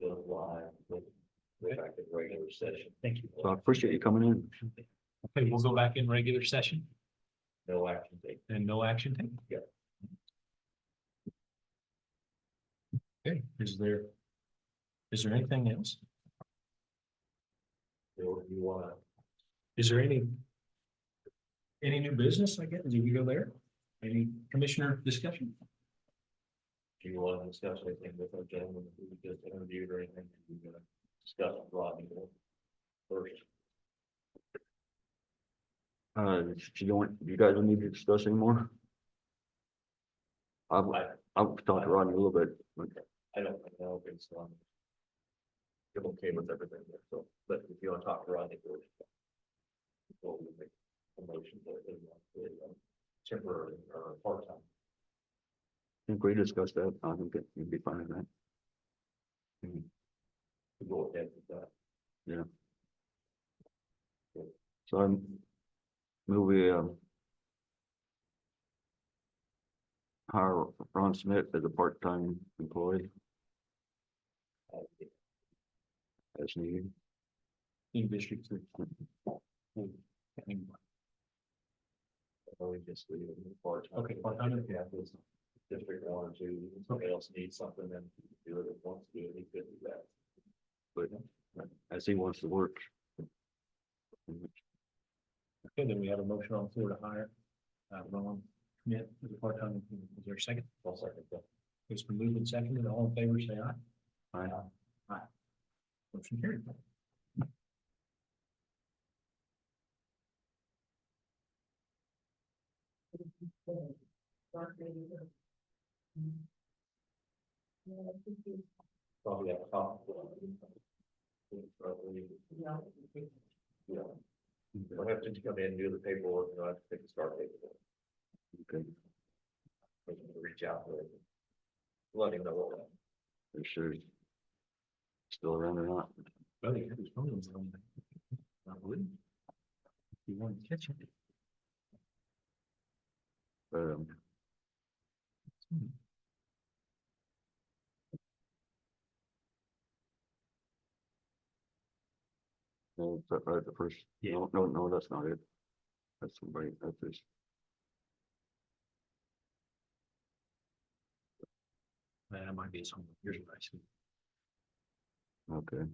Go live with, back in regular session, Thank you. So I appreciate you coming in. Okay, we'll go back in regular session no action taken. and no action taken. Yep. Okay, is there anything else? Or you wanna, Is there any new business, I guess? Did we go there? Any commissioner discussion? do you wanna discuss anything with our gentleman who we just interviewed or anything? We're gonna discuss with Rodney first. You guys don't need to discuss anymore? I've talked to Rodney a little bit, but I don't know if it's, I'm okay with everything there, so, but if you wanna talk to Rodney first. Before we make a motion for it, temporary or part-time. I think we discussed that. I think you'd be fine with that. To go ahead with that. So I'm movie, hire Ron Smith as a part-time employee as needed. In District 3. Or we just leave it in part-time. Okay, part-time. Yeah, if it's District 1 or 2, somebody else needs something, then do it, if wants to do it, he could do that. But as he wants to work. Okay, then we have a motion on the floor to hire Ron Smith as a part-time. employee. Is there a second? I'll second that. It's been moved and seconded. All in favor, say aye. Aye. Aye. Motion carried. Probably have a copy. Yeah. We'll have to come in and do the paperwork, and I'll have to take the start date. Okay, We can reach out to it. Let him know what. for sure. Still around or not? Well, he had his phone on. I wouldn't. You want to catch it? Um, no, is that right, the first, Yeah. no, that's not it. That's somebody, that's this. That might be something. Here's what I see. Okay.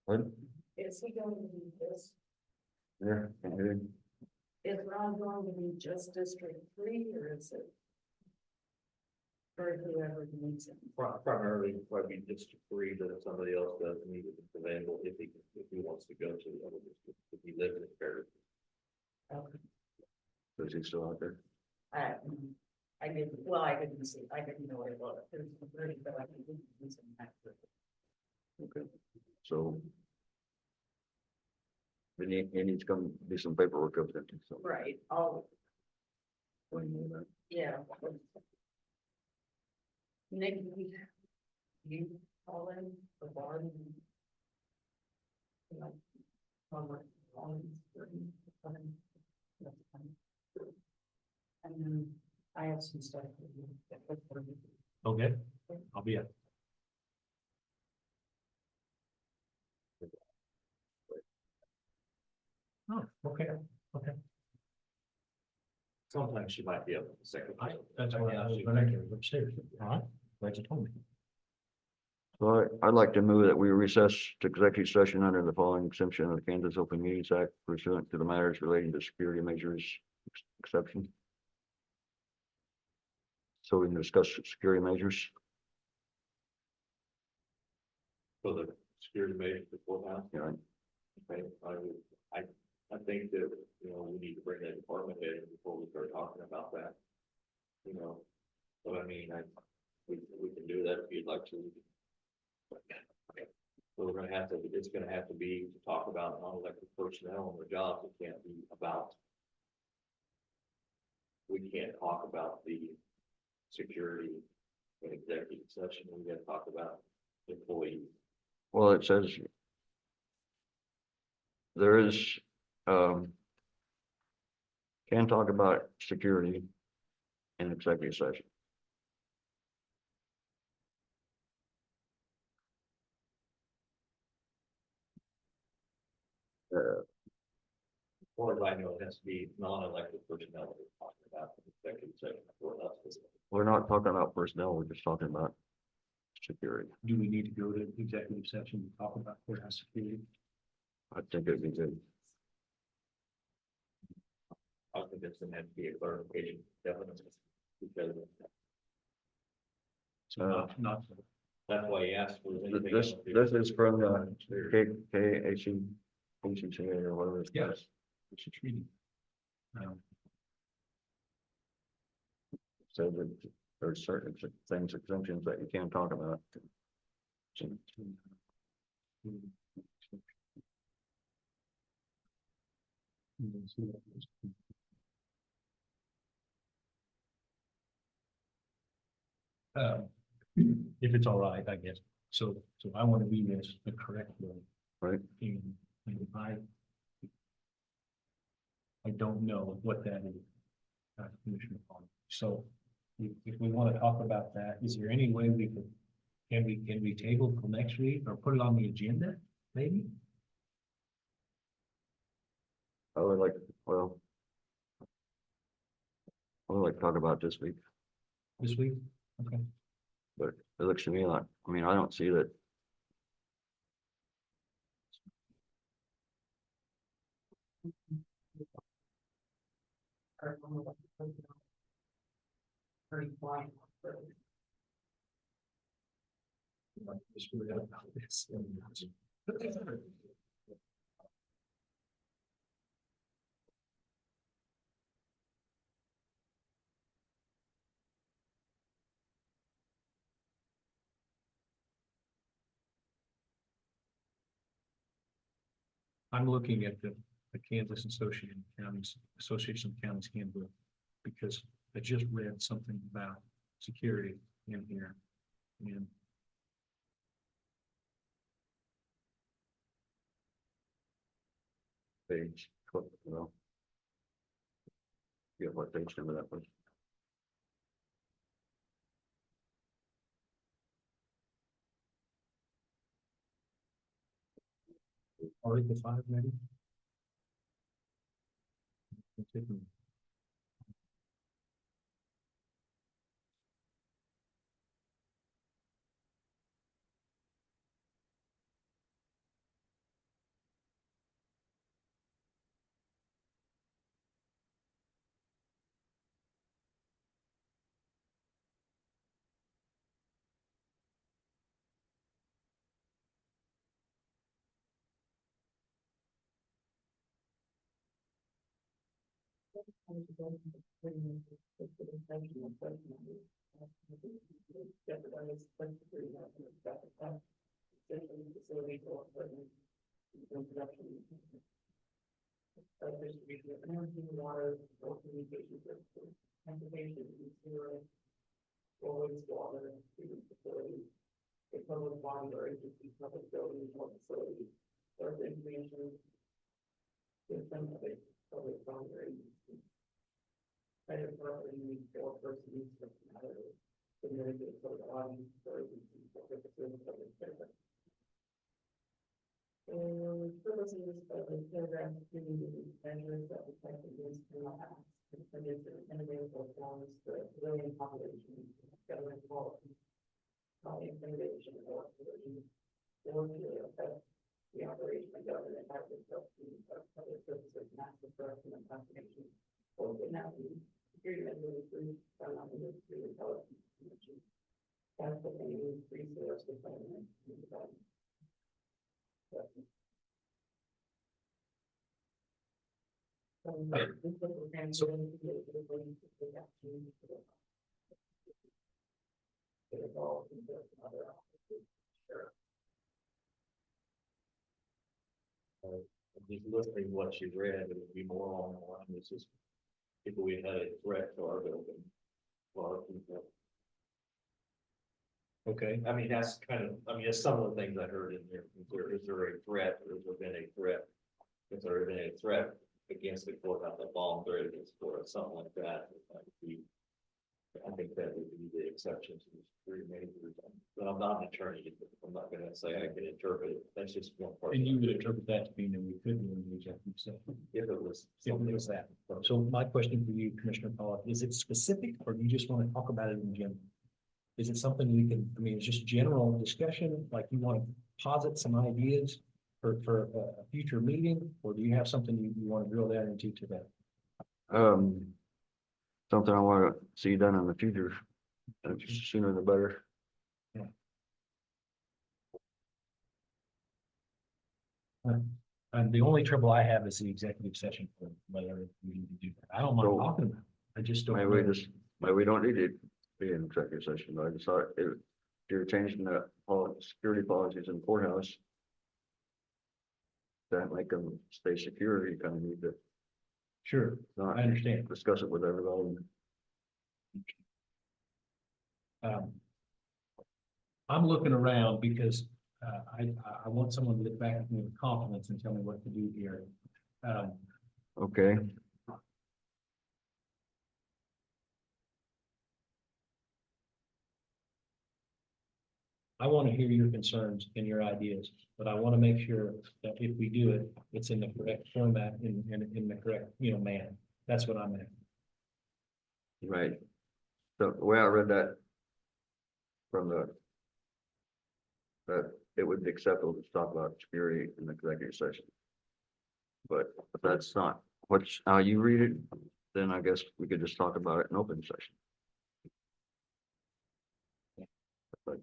What? Is he going to be this, Yeah, can't hear him. is Ron going to be just District 3 or is it? Or whoever needs it? Primarily, probably District 3, that somebody else does need it available if he wants to go to the other district, if he lives in Paris. Okay. Is he still out there? I didn't, well, I didn't see, I didn't know it was, there's a thirty, but I didn't use it. Okay, so. He needs to come do some paperwork up there, so. Right, all, When you know that. yeah. Nick, you call in the bar. Like, and then I have some stuff. Okay, I'll be up. Oh, okay, okay. Sometimes she might be able to second. That's why I was gonna get upstairs. All right, glad you told me. So I'd like to move that we recess to executive session under the following exemption of the Kansas Open Meetings Act pursuant to the matters relating to security measures exception. So we can discuss security measures. For the security measures beforehand. You know, Okay, I think that, we need to bring that department in before we start talking about that. But I mean, we can do that if you'd like to. So we're gonna have to, it's gonna have to be to talk about non-elected personnel and their jobs. It can't be about. We can't talk about the security in executive session. We gotta talk about employees. well, it says there is, can talk about security in executive session. Or as I know, it has to be non-elected personnel that we're talking about, in executive session for us. We're not talking about personnel, we're just talking about security. Do we need to go to executive session to talk about courthouse security? I think it'd be good. I think that's gonna have to be a clarification, definitely. Because So not, that's why he asked for anything. This, else. this is from the KHCA or whatever it's. yes, it's a treaty. So that there's certain things, exemptions that you can't talk about. Um, if it's all right, I guess. So I want to read this the correct way. Right. And I don't know what that is. Commissioner Pond. So if we want to talk about that, is there any way we could, can we table till next week or put it on the agenda, maybe? I would like, well. I would like to talk about this week, This week? Okay. but it looks to me like, I mean, I don't see that. Just forget about this. I'm looking at the Kansas Association of Counties handbook, because I just read something about security in here. And Page, well. Yeah, what page number that was? Article 5, maybe? Just listening to what she read, it would be more along the line, this is if we had a threat to our building. Well, Okay, I mean, that's kind of, I mean, that's some of the things I heard in there. Is there a threat, or has there been a threat? Has there been a threat against the courthouse, a bomb threat against the courthouse, something like that? It might be I think that would be the exception to the three majors, but I'm not an attorney, I'm not gonna say I can interpret it, that's just one part. And you would interpret that to mean that we could do an executive session. If it was. If it was that. So my question for you, Commissioner Pollock, is it specific or do you just want to talk about it in general? Is it something we can, I mean, it's just general discussion, like you want to posit some ideas for a future meeting? Or do you have something you want to drill down into today? Something I want to see done in the future, sooner the better. And the only trouble I have is the executive session for whether we need to do that. I don't mind So- talking about it. I just don't. Maybe we know. just, maybe we don't need to be in executive session, but I just thought if you're changing the security policies in the courthouse. That make them stay secure, you kind of need to Sure, not I understand. discuss it with everybody. Um, I'm looking around because I want someone to look back at me with confidence and tell me what to do here. Okay, I want to hear your concerns and your ideas, but I want to make sure that if we do it, it's in the correct format, in the correct, manner. That's what I'm at. right. So the way I read that from that it would be acceptable to talk about security in the executive session. But if that's not how you read it, then I guess we could just talk about it in open session. But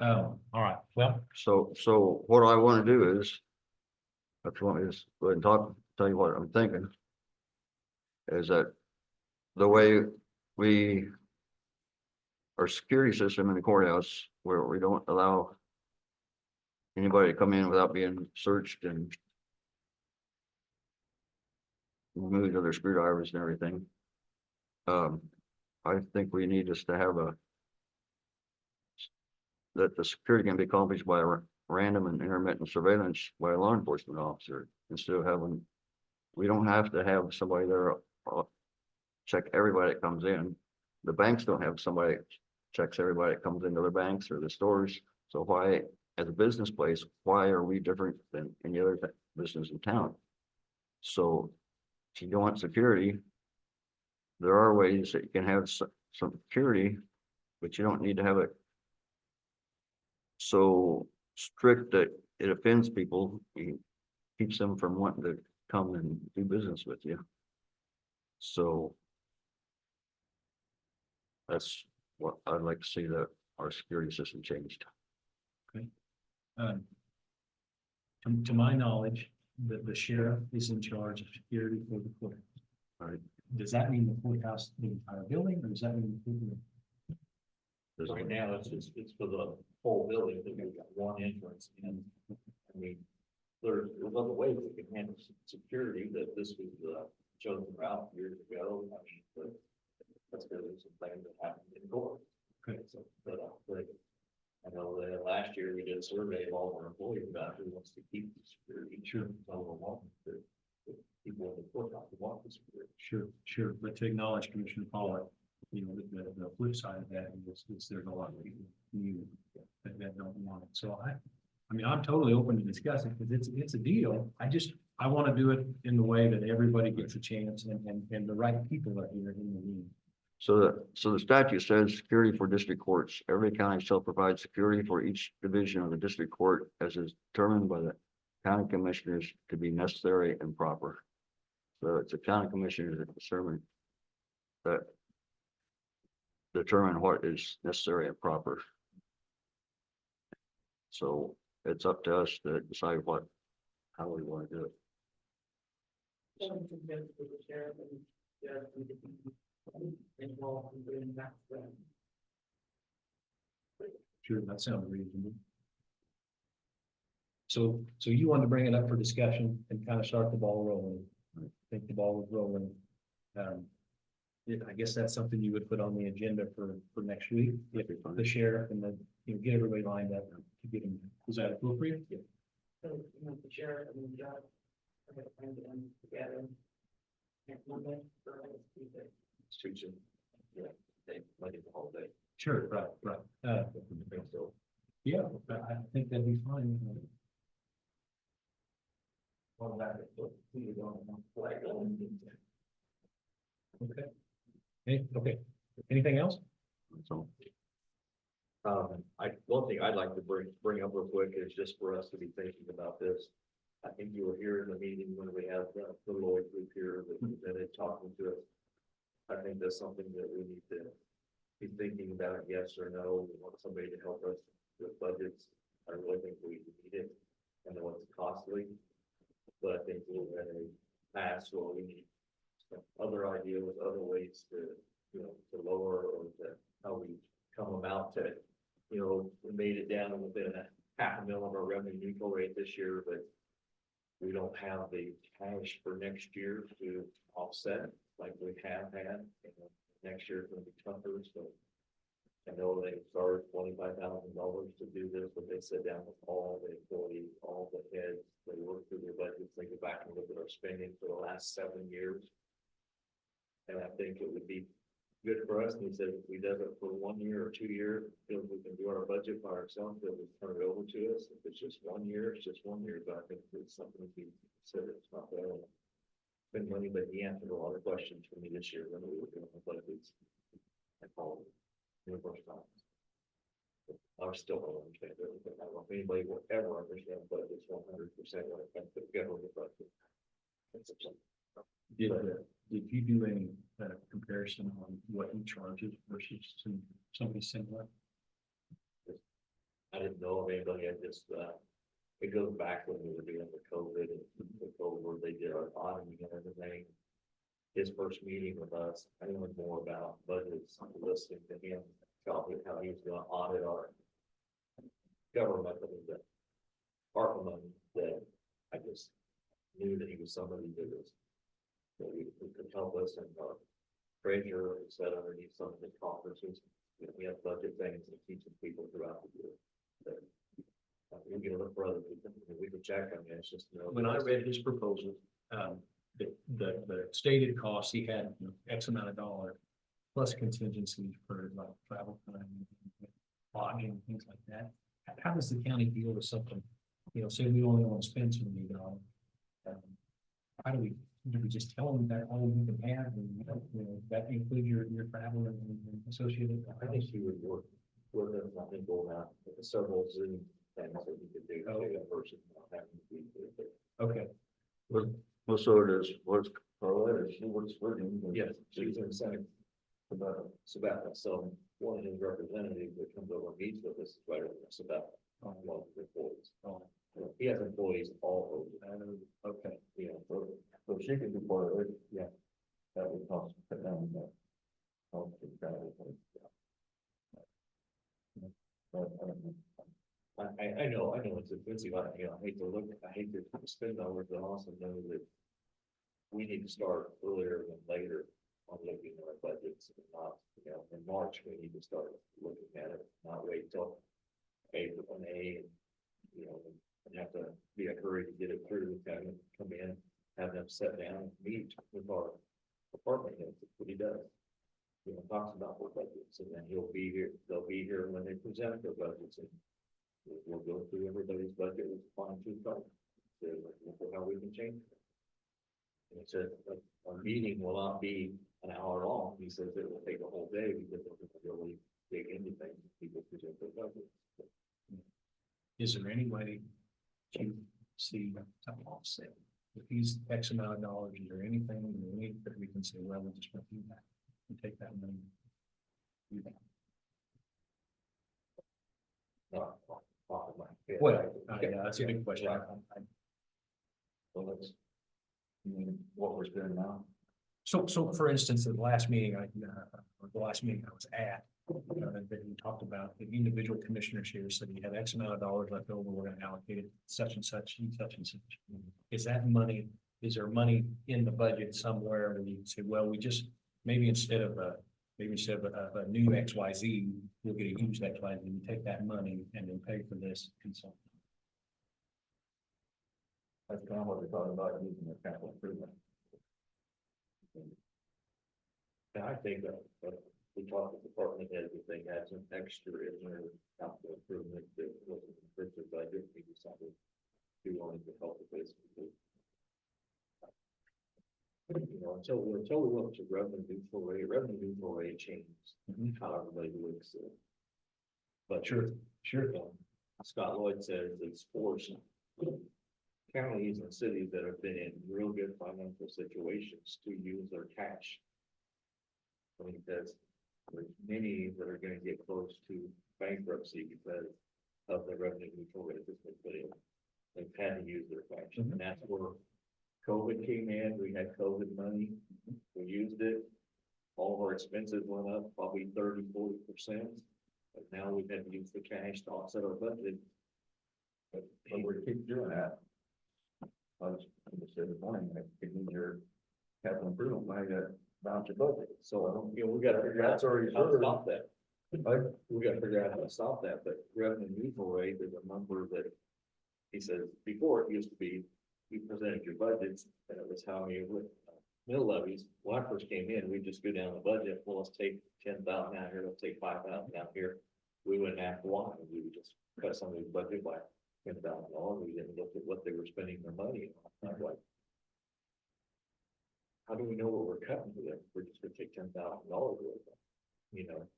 All right, well, so what I want to do is, if you want me to just go ahead and tell you what I'm thinking. Is that the way our security system in the courthouse, where we don't allow anybody to come in without being searched and removed of their screwdrivers and everything. I think we need just to have that the security can be accomplished by a random and intermittent surveillance by a law enforcement officer, instead of having, we don't have to have somebody there check everybody that comes in. The banks don't have somebody that checks everybody that comes into their banks or the stores. So why, as a business place, why are we different than any other business in town? So if you don't want security, there are ways that you can have some security, but you don't need to have it so strict that it offends people. It keeps them from wanting to come and do business with you. So that's what I'd like to see, that our security system changed. to my knowledge, the sheriff is in charge of security for the court. Right. Does that mean the courthouse, the entire building, or does that mean the courtroom? Right now, it's for the whole building, that we've got one entrance, and I mean, there's other ways we can handle security, that this was the chosen route years ago. I mean, but that's because of some things that happened in court. Okay. So, but I know that last year we did a survey of all of our employees about who wants to keep the security. Sure. The people in the courthouse who want the security. Sure, but to acknowledge Commissioner Pollak, the flip side of that is there's a lot of people that don't want it. So I mean, I'm totally open to discussing, because it's a deal. I want to do it in the way that everybody gets a chance and the right people are here in the room. So the statute says security for district courts. Every county shall provide security for each division of the district court as is determined by the county commissioners to be necessary and proper. So it's a county commissioner that determine what is necessary and proper. So it's up to us to decide how we want to do it. Sure, that sounds reasonable. So you wanted to bring it up for discussion and kind of start the ball rolling. I think the ball was rolling. I guess that's something you would put on the agenda for next week, if the sheriff and then, get everybody lined up to get them. Is that appropriate? Yeah. So, the sheriff and the judge, together. Next Monday, institution, you know, they money the whole day. Sure, right. So, Yeah, I think that'd be fine. well, that is what we don't like. Okay. Okay, anything else? So, One thing I'd like to bring up real quick is just for us to be thinking about this. I think you were here in the meeting when we had the Lloyd group here that presented talking to us. I think that's something that we need to be thinking about, yes or no. We want somebody to help us with budgets. I really think we need it. I know it's costly. But I think we're in a pass where we need some other ideas, other ways to, you know, to lower or to how we come about to, you know, we made it down within a $500,000 of our revenue neutral rate this year, but we don't have the cash for next year to offset like we have had. And next year is gonna be tougher, so I know they started $25,000 to do this, but they sit down with all the employees, all the heads, they work through their budgets, they go back and look at our spending for the last 7 years. And I think it would be good for us, and he said, if we does it for 1 year or 2 years, feel we can do our budget by ourselves, they'll just turn it over to us. If it's just 1 year, it's just 1 year, but I think it's something to be considered, it's not bad. Spend money, but he answered a lot of questions for me this year when we were doing the budgets. I called him numerous times. I still don't understand everything. I don't know if anybody will ever understand budgets 100% when it comes to government budget. Did you do any comparison on what he charges versus somebody similar? I didn't know of anybody, I just, it goes back when we were doing the COVID and the COVID, they did our auditing and everything. His first meeting with us, I learned more about budgets, listening to him, tell me how he was gonna audit our government, the ARPA money, that I just knew that he was somebody that was, that we could help us, and our treasurer sat underneath some of the conferences. You know, we have budget things and teaching people throughout the year. That, we're gonna look for other people, we can check, I mean, it's just, you know. When I read his proposal, the stated cost, he had, you know, X amount of dollars plus contingencies for like travel time, lodging, things like that. How does the county deal with something, you know, say we only want to spend $2 million? How do we just tell them that all you can have, and you know, that includes your travel and associated? I think he would work with us, I think we'll have several Zoom things that we could do Oh. in person, not having to be there. Okay, well, so it is, what's Carla, she works for him. but- Yes, she's in the Senate. Sabata, so one of his representatives that comes over and meets with us is right over there, Sabata, on one of the employees. He has employees all over. okay. You know, So she could be part of it, yeah. That would cost, cut down that. Cost of travel, but, yeah. But, I don't know. I know it's expensive, you know, I hate to spend dollars, but also know that we need to start earlier than later on looking at our budgets, and not, you know, in March, we need to start looking at it, not wait till April and May, and, you know, and have to be a hurry to get it through, have them come in, have them sit down and meet with our department heads, that's what he does. You know, talks about their budgets, and then he'll be here, they'll be here when they present their budgets, and we'll go through everybody's budget with fine tooth comb, so look at how we can change it. And he said, our meeting will not be an hour long, he says it will take a whole day, because we're gonna really dig into things, people present their budget. Is there any way to see to offset? If he's X amount of dollars, is there anything that we can say, well, we'll just do that and take that money? Do that. Not off of my head. Well, yeah, that's a big question. Right. So that's, you mean, what we're spending now? So for instance, the last meeting or the last meeting I was at, that we talked about, the individual commissioners here said you have X amount of dollars left over, we're gonna allocate it such and such and such and such. Is that money, is there money in the budget somewhere where you can say, well, we just, maybe instead of a new XYZ, we'll get a used XYZ, and take that money and then pay for this consultant. That's kind of what they're talking about, using the capital improvement. And I think we talked with department heads, if they had some extra in their capital improvement that wasn't in their budget, we decided we wanted to help with this. You know, until we went to revenue neutral rate changes, how everybody looks at it. But Sure. Scott Lloyd says it's forced counties and cities that have been in real good financial situations to use their cash. I mean, there's many that are gonna get close to bankruptcy because of the revenue neutral rate that's been put in. They've had to use their cash, and that's where COVID came in, we had COVID money, we used it. All of our expenses went up probably 30–40%, but now we've had to use the cash to offset our budget. But we keep doing that. I was gonna say this morning, like, it means your capital improvement, money to balance your budget. So, you know, we gotta figure out That's already how to reserved. stop that. We gotta figure out how to stop that, but revenue neutral rate is a number that he says, before it used to be, you presented your budgets, and it was how many mill levies. When I first came in, we just go down the budget, well, let's take 10,000 out here, let's take 5,000 out here. We wouldn't ask why, we would just cut somebody's budget by $10,000, we didn't look at what they were spending their money on. I'm like, how do we know what we're cutting to them? We're just gonna take $10,000 away from them, you know,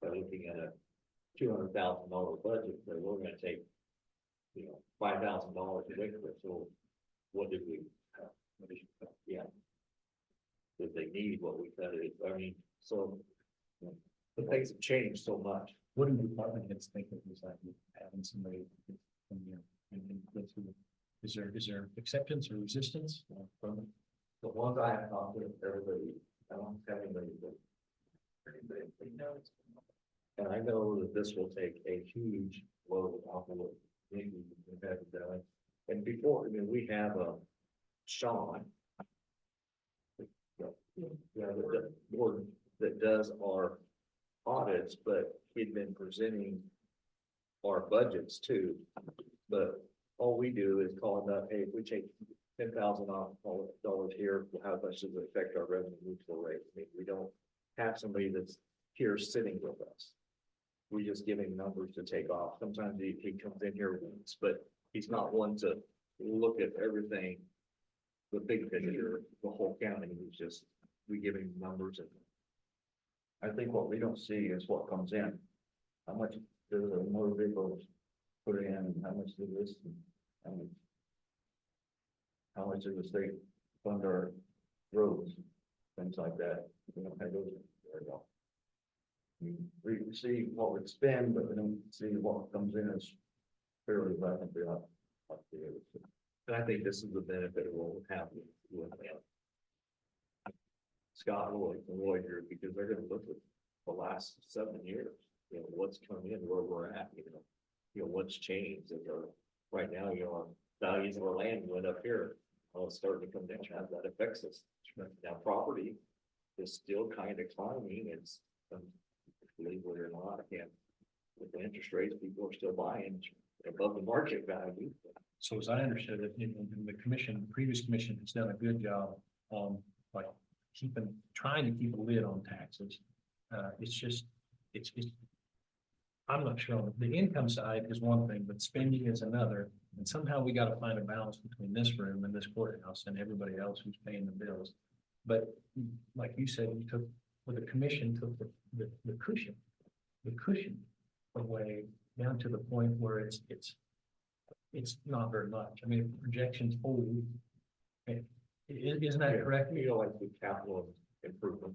by looking at a $200,000 budget, so we're gonna take, you know, $5,000 away from it, so what did we, yeah. Did they need what we cut it, I mean, so, the things have changed so much. What do department heads think of this idea, having somebody come here and go through it? Is there acceptance or resistance from? The ones I have talked to, everybody, I don't have anybody that. And I know that this will take a huge load off of what we've had done. And before, I mean, we have Sean. The board that does our audits, but he'd been presenting our budgets too. But all we do is call him up, hey, if we take $10,000 here, how much does it affect our revenue neutral rate? I mean, we don't have somebody that's here sitting with us. We just give him numbers to take off. Sometimes he comes in here once, but he's not one to look at everything. The big picture, the whole county, he's just, we give him numbers and. I think what we don't see is what comes in. How much does a motor vehicle put in, and how much does this, and how much does the state fund our roads, things like that. We don't have those very well. We see what we spend, but we don't see what comes in as fairly rapidly up the other. And I think this is the benefit of what we have with Scott Lloyd and Lloyd Group, because they're gonna look at the last 7 years, you know, what's come in, where we're at, you know, what's changed, and right now, you know, our values of our land went up here, well, it's starting to come down, how that affects us. Now, property is still kind of climbing, it's, believe it or not, again, with the interest rates, people are still buying above the market value. So as I understood it, the commission, the previous commission has done a good job, like trying to keep a lid on taxes. It's just, it's, I'm not sure. The income side is one thing, but spending is another. And somehow we got to find a balance between this room and this courthouse and everybody else who's paying the bills. But like you said, the commission took the cushion away down to the point where it's not very much. I mean, projections hold. Isn't that correct? You know, like the capital improvement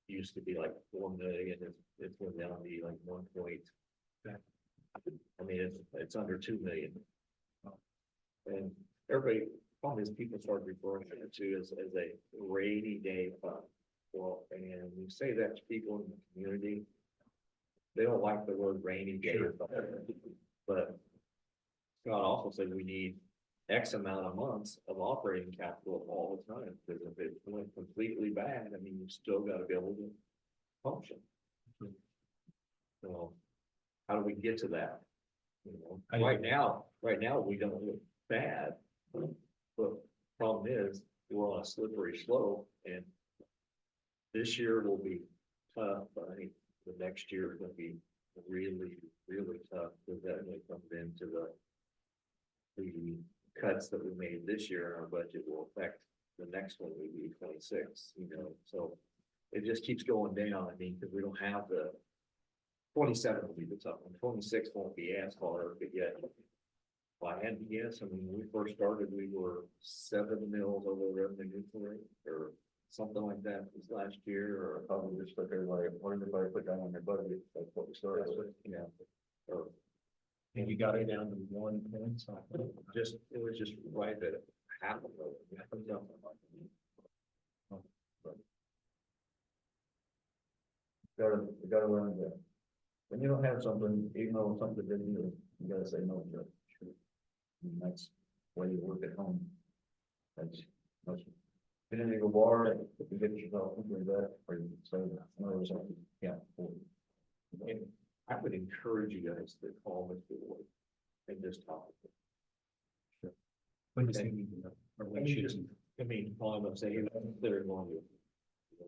used to be like 4 million, it's went down to be like 1 point. I mean, it's under 2 million. And everybody, problem is people start referring to it as a rainy day fund. Well, and you say that to people in the community, they don't like the word rainy day fund. But Scott also said we need X amount of months of operating capital all the time, because if it went completely bad, I mean, you still gotta be able to function. So, how do we get to that? You know, right now, we don't look bad, but problem is, we're on a slippery slope, and this year will be tough, but I think the next year is gonna be really, really tough, because that really comes into the cuts that we made this year in our budget will affect the next one, will be 26, you know, so it just keeps going down, I mean, because we don't have the 27 will be the tough one, 26 won't be as hard, but yet if I had to guess, I mean, when we first started, we were 7 mils over the revenue neutral rate, or something like that this last year, or Probably just like everybody, what everybody put down on their budget, that's what we started with. yeah, or And you got it down to 1 point, so. just, it was just right at half of it. Yeah, it was up. Gotta learn that. When you don't have something, even though something good, you gotta say no to it. And that's why you work at home. That's. Then you go bar, and you get yourself into that, or you say, no, something, yeah. And I would encourage you guys to call Mr. Ward and just talk. When does he need to know? Or when she doesn't? I mean, call him and say, hey, they're going to,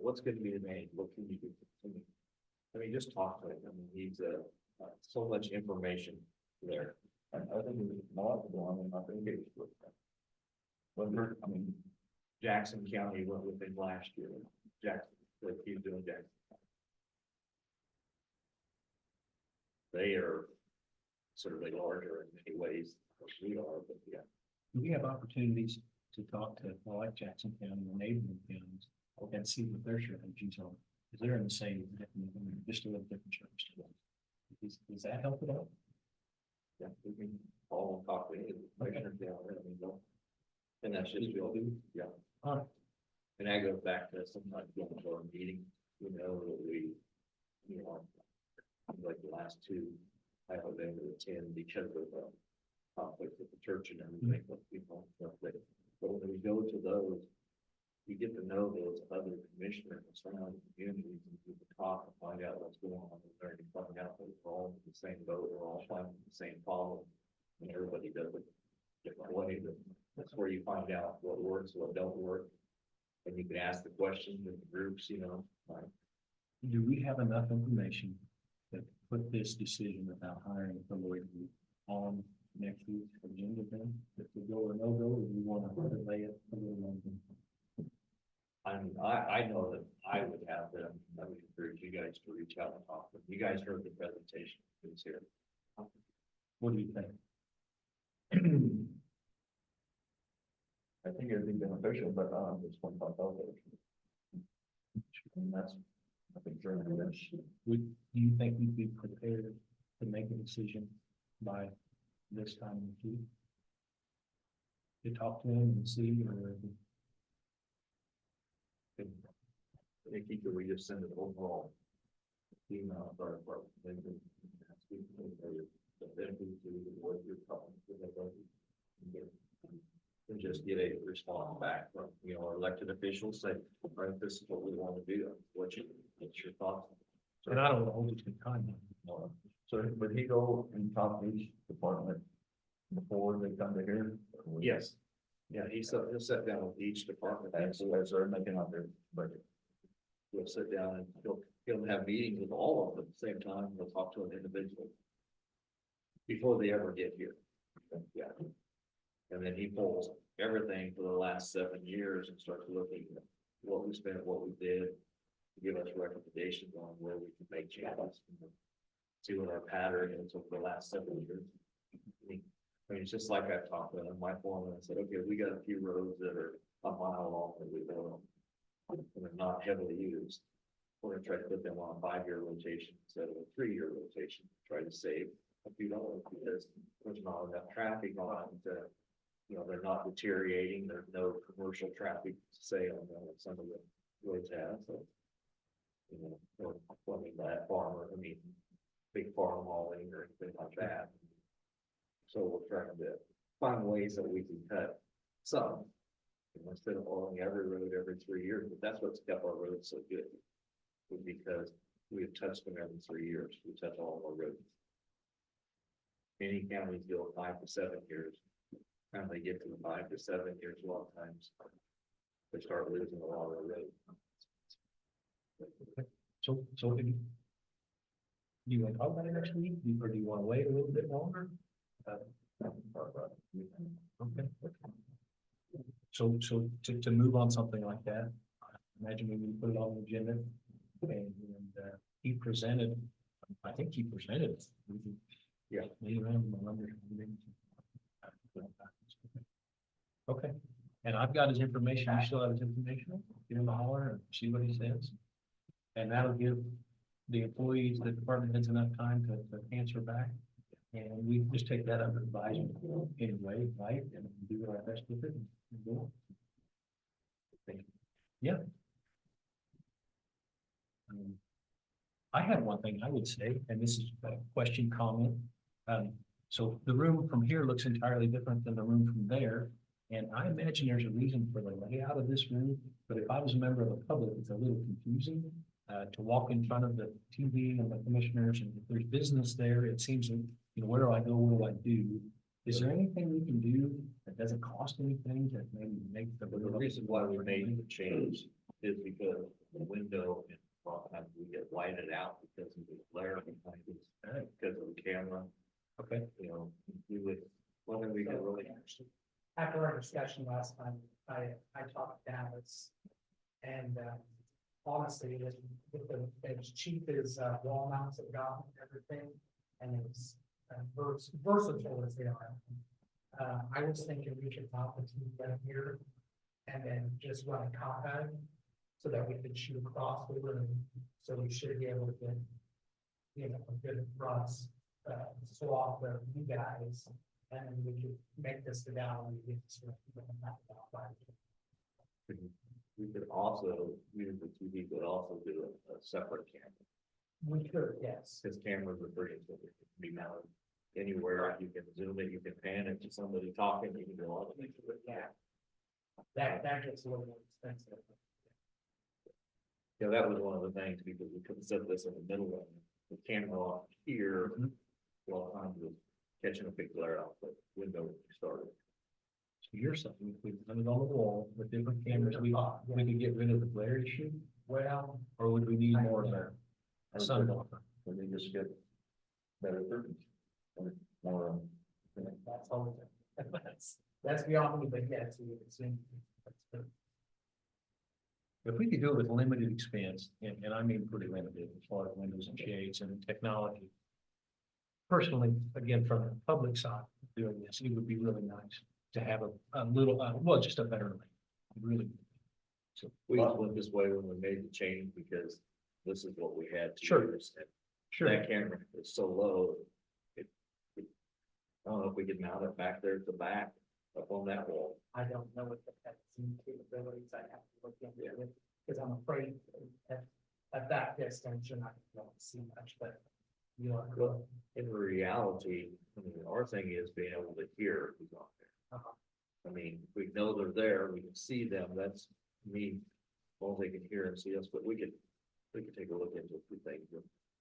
what's going to be the name? What can you do? I mean, just talk to him. I mean, he's so much information there. I think it's multiple, I mean, I think it's. Whether, I mean, Jackson County went with him last year. Jackson, like he's doing Jackson. They are certainly larger in many ways than we are, but yeah. Do we have opportunities to talk to, well, like Jackson County or neighboring counties and see what their strategies are? Because they're in the same, just a little different terms. Does that help at all? Yeah, we can all talk to any of the commissioners down there, I mean, no. And that's just, yeah. Alright. And that goes back to sometimes going to our meeting, you know, that we, you know, like the last two, I haven't been able to attend because of conflict with the church and everything, but people, but when we go to those, you get to know those other commissioners and surrounding communities, and you can talk and find out what's going on, and learn and find out that we're all in the same boat, we're all finding the same problem, and everybody does it different ways. That's where you find out what works, what don't work, and you can ask the questions in the groups, you know, like, Do we have enough information to put this decision about hiring somebody on next week's agenda then? If we go or no go, or do we want to lay it a little longer? I mean, I know that I would have them, I would encourage you guys to reach out and talk to them. You guys heard the presentation, it was here. What do you think? I think it'd be beneficial, but, it's $25. And that's, I think, during this. Do you think we'd be prepared to make a decision by this time in the week? To talk to him and see, or I think either we just send it overall. Email of our department, then we ask you to then we do what you're talking to everybody. And just get a response back from, you know, our elected officials, say, all right, this is what we want to do, what's your thoughts? and I don't want to hold you to time. So would he go and talk to each department before they come to here? Or would- Yes. Yeah, he'll sit down with each department. And so as they're making out their budget. He'll sit down and he'll have meetings with all of them at the same time. He'll talk to them individually. Before they ever get here. Yeah. And then he pulls everything for the last 7 years and starts looking at what we spent, what we did. To give us recommendations on where we can make changes. See what our pattern is over the last 7 years. I mean, it's just like I talked to my foreman and said, okay, we got a few roads that are a mile long that we built them. And they're not heavily used. We're gonna try to put them on a 5-year rotation instead of a 3-year rotation, try to save a few dollars because there's not enough traffic on to, you know, they're not deteriorating, there's no commercial traffic say on them like some of the roads have, so. You know, or plumbing that farmer, I mean, big farm hauling or anything like that. So we're trying to find ways that we can cut some. You know, instead of hauling every road every 3 years, but that's what's kept our roads so good. Was because we have touched them every 3 years, we touch all of our roads. Many counties go 5 to 7 years. When they get to the 5 to 7 years, a lot of times. They start losing a lot of their roads. So do you want to talk about it next week, or do you want to wait a little bit longer? Okay. So to move on something like that, imagine we would put it on the agenda and he presented, I think he presented. Yeah. Later on, okay, and I've got his information, you still have his information, give him a holler and see what he says. And that'll give the employees, the department heads enough time to answer back. And we just take that under advisement anyway, right, and do our best with it. And go on. Yeah. I have one thing I would say, and this is a question comment. So the room from here looks entirely different than the room from there. And I imagine there's a reason for the layout of this room, but if I was a member of the public, it's a little confusing. To walk in front of the TV and the commissioners, and if there's business there, it seems, where do I go, what do I do? Is there anything we can do that doesn't cost anything to maybe make the? The reason why we made the change is because the window and sometimes we get lighted out because of the glare behind us, because of the camera. Okay. We would, when we get really. After our discussion last time, I talked to Dallas. And honestly, as cheap as wall mounts have gotten and everything, and it's versatile as they are. I was thinking we should pop the TV up here and then just run a cockpit so that we could shoot across the room. So we should be able to get, a good cross swath of you guys. And then we could make this go down and get this. We could also use the TV, but also do a separate camera, We could, yes. because cameras are pretty simple. It can be mounted anywhere. You can zoom it, you can pan it to somebody talking, you can do all the things with that. That gets a little more expensive. Yeah, that was one of the things, because we couldn't set this in the middle of the camera off here. While time was catching a big glare out the window when we started. So you're saying if we put it on the wall with different cameras, we could get rid of the glare issue, Well, or would we need more of a sunblock? Let me just get better curtains. Or more, that's all. That's beyond me, but yes, we would assume. If we could do it with limited expense, and I mean pretty limited as far as windows and shades and technology. Personally, again, from the public side, doing this, it would be really nice to have a little, well, just a better lane, really. So, We just went this way when we made the change, because this is what we had to Sure. use. And sure, that camera is so low. I don't know if we could mount it back there at the back, up on that wall. I don't know what the Zoom capabilities I have to look into it, because I'm afraid at that distance, you're not going to see much, but. Well, in reality, I mean, our thing is being able to hear who's on there. I mean, we know they're there, we can see them, that's me. Well, they can hear and see us, but we could take a look into a few things.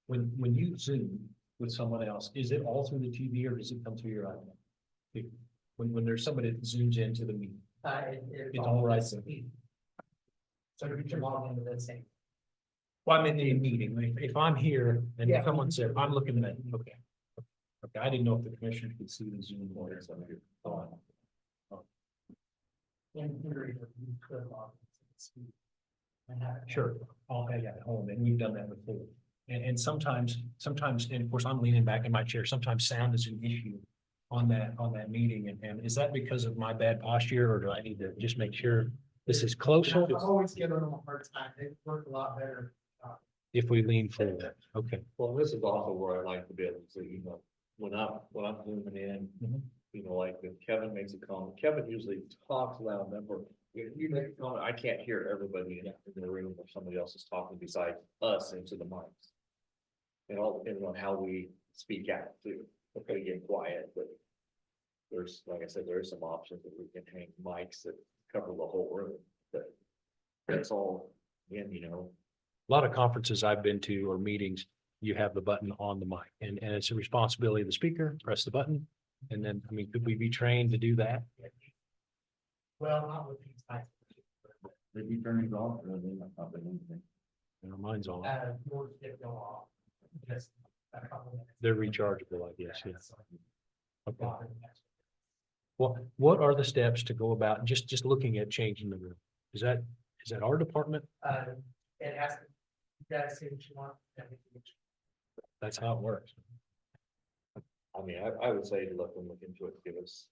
when you Zoom with someone else, is it all through the TV or does it come through your iPad? When there's somebody that zooms into the meeting, it's all right. So you can log into the same. Well, I'm in the meeting, if I'm here and Yeah. someone said, I'm looking at, okay. Okay, I didn't know if the commissioner could see the Zoom or something. In theory, you could log into the speed. And have it. Sure, I'll have it at home, and we've done that before. And sometimes, and of course, I'm leaning back in my chair, sometimes sound is an issue on that meeting, and is that because of my bad posture, or do I need to just make sure this is closer I always give them a hard time, they work a lot better. if we lean forward? Okay, Well, this is also where I like to be able to, when I'm zooming in, Mhm. like if Kevin makes a comment, Kevin usually talks loud enough, or you make a comment, I can't hear everybody in the room or somebody else is talking besides us into the mics. It all depends on how we speak out too, if we get quiet, but there's, like I said, there are some options that we can hang mics that cover the whole room, but that's all, again, a lot of conferences I've been to or meetings, you have the button on the mic, and it's a responsibility of the speaker, press the button. And then, I mean, could we be trained to do that? Well, not with these types. Did you turn it off or they not popping anything? Mine's on. yours did go off. Just a couple minutes. They're rechargeable, I guess, yeah. So, Okay. bought it next. Well, what are the steps to go about just looking at changing the room? Is that our department? It has, you gotta see what you want. and what you- That's how it works. I mean, I would say look into it, give us,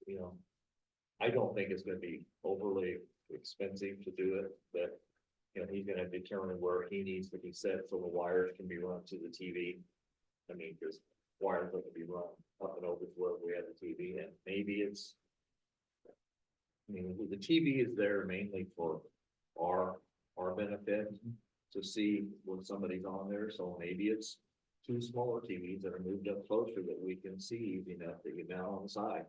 I don't think it's gonna be overly expensive to do it, but. He's gonna determine where he needs to be set so the wires can be run to the TV. I mean, because wires have to be run up and over to where we have the TV and maybe it's. I mean, the TV is there mainly for our benefit to see when somebody's on there, so maybe it's. Two smaller TVs that are moved up closer that we can see easy enough that you mount on the side.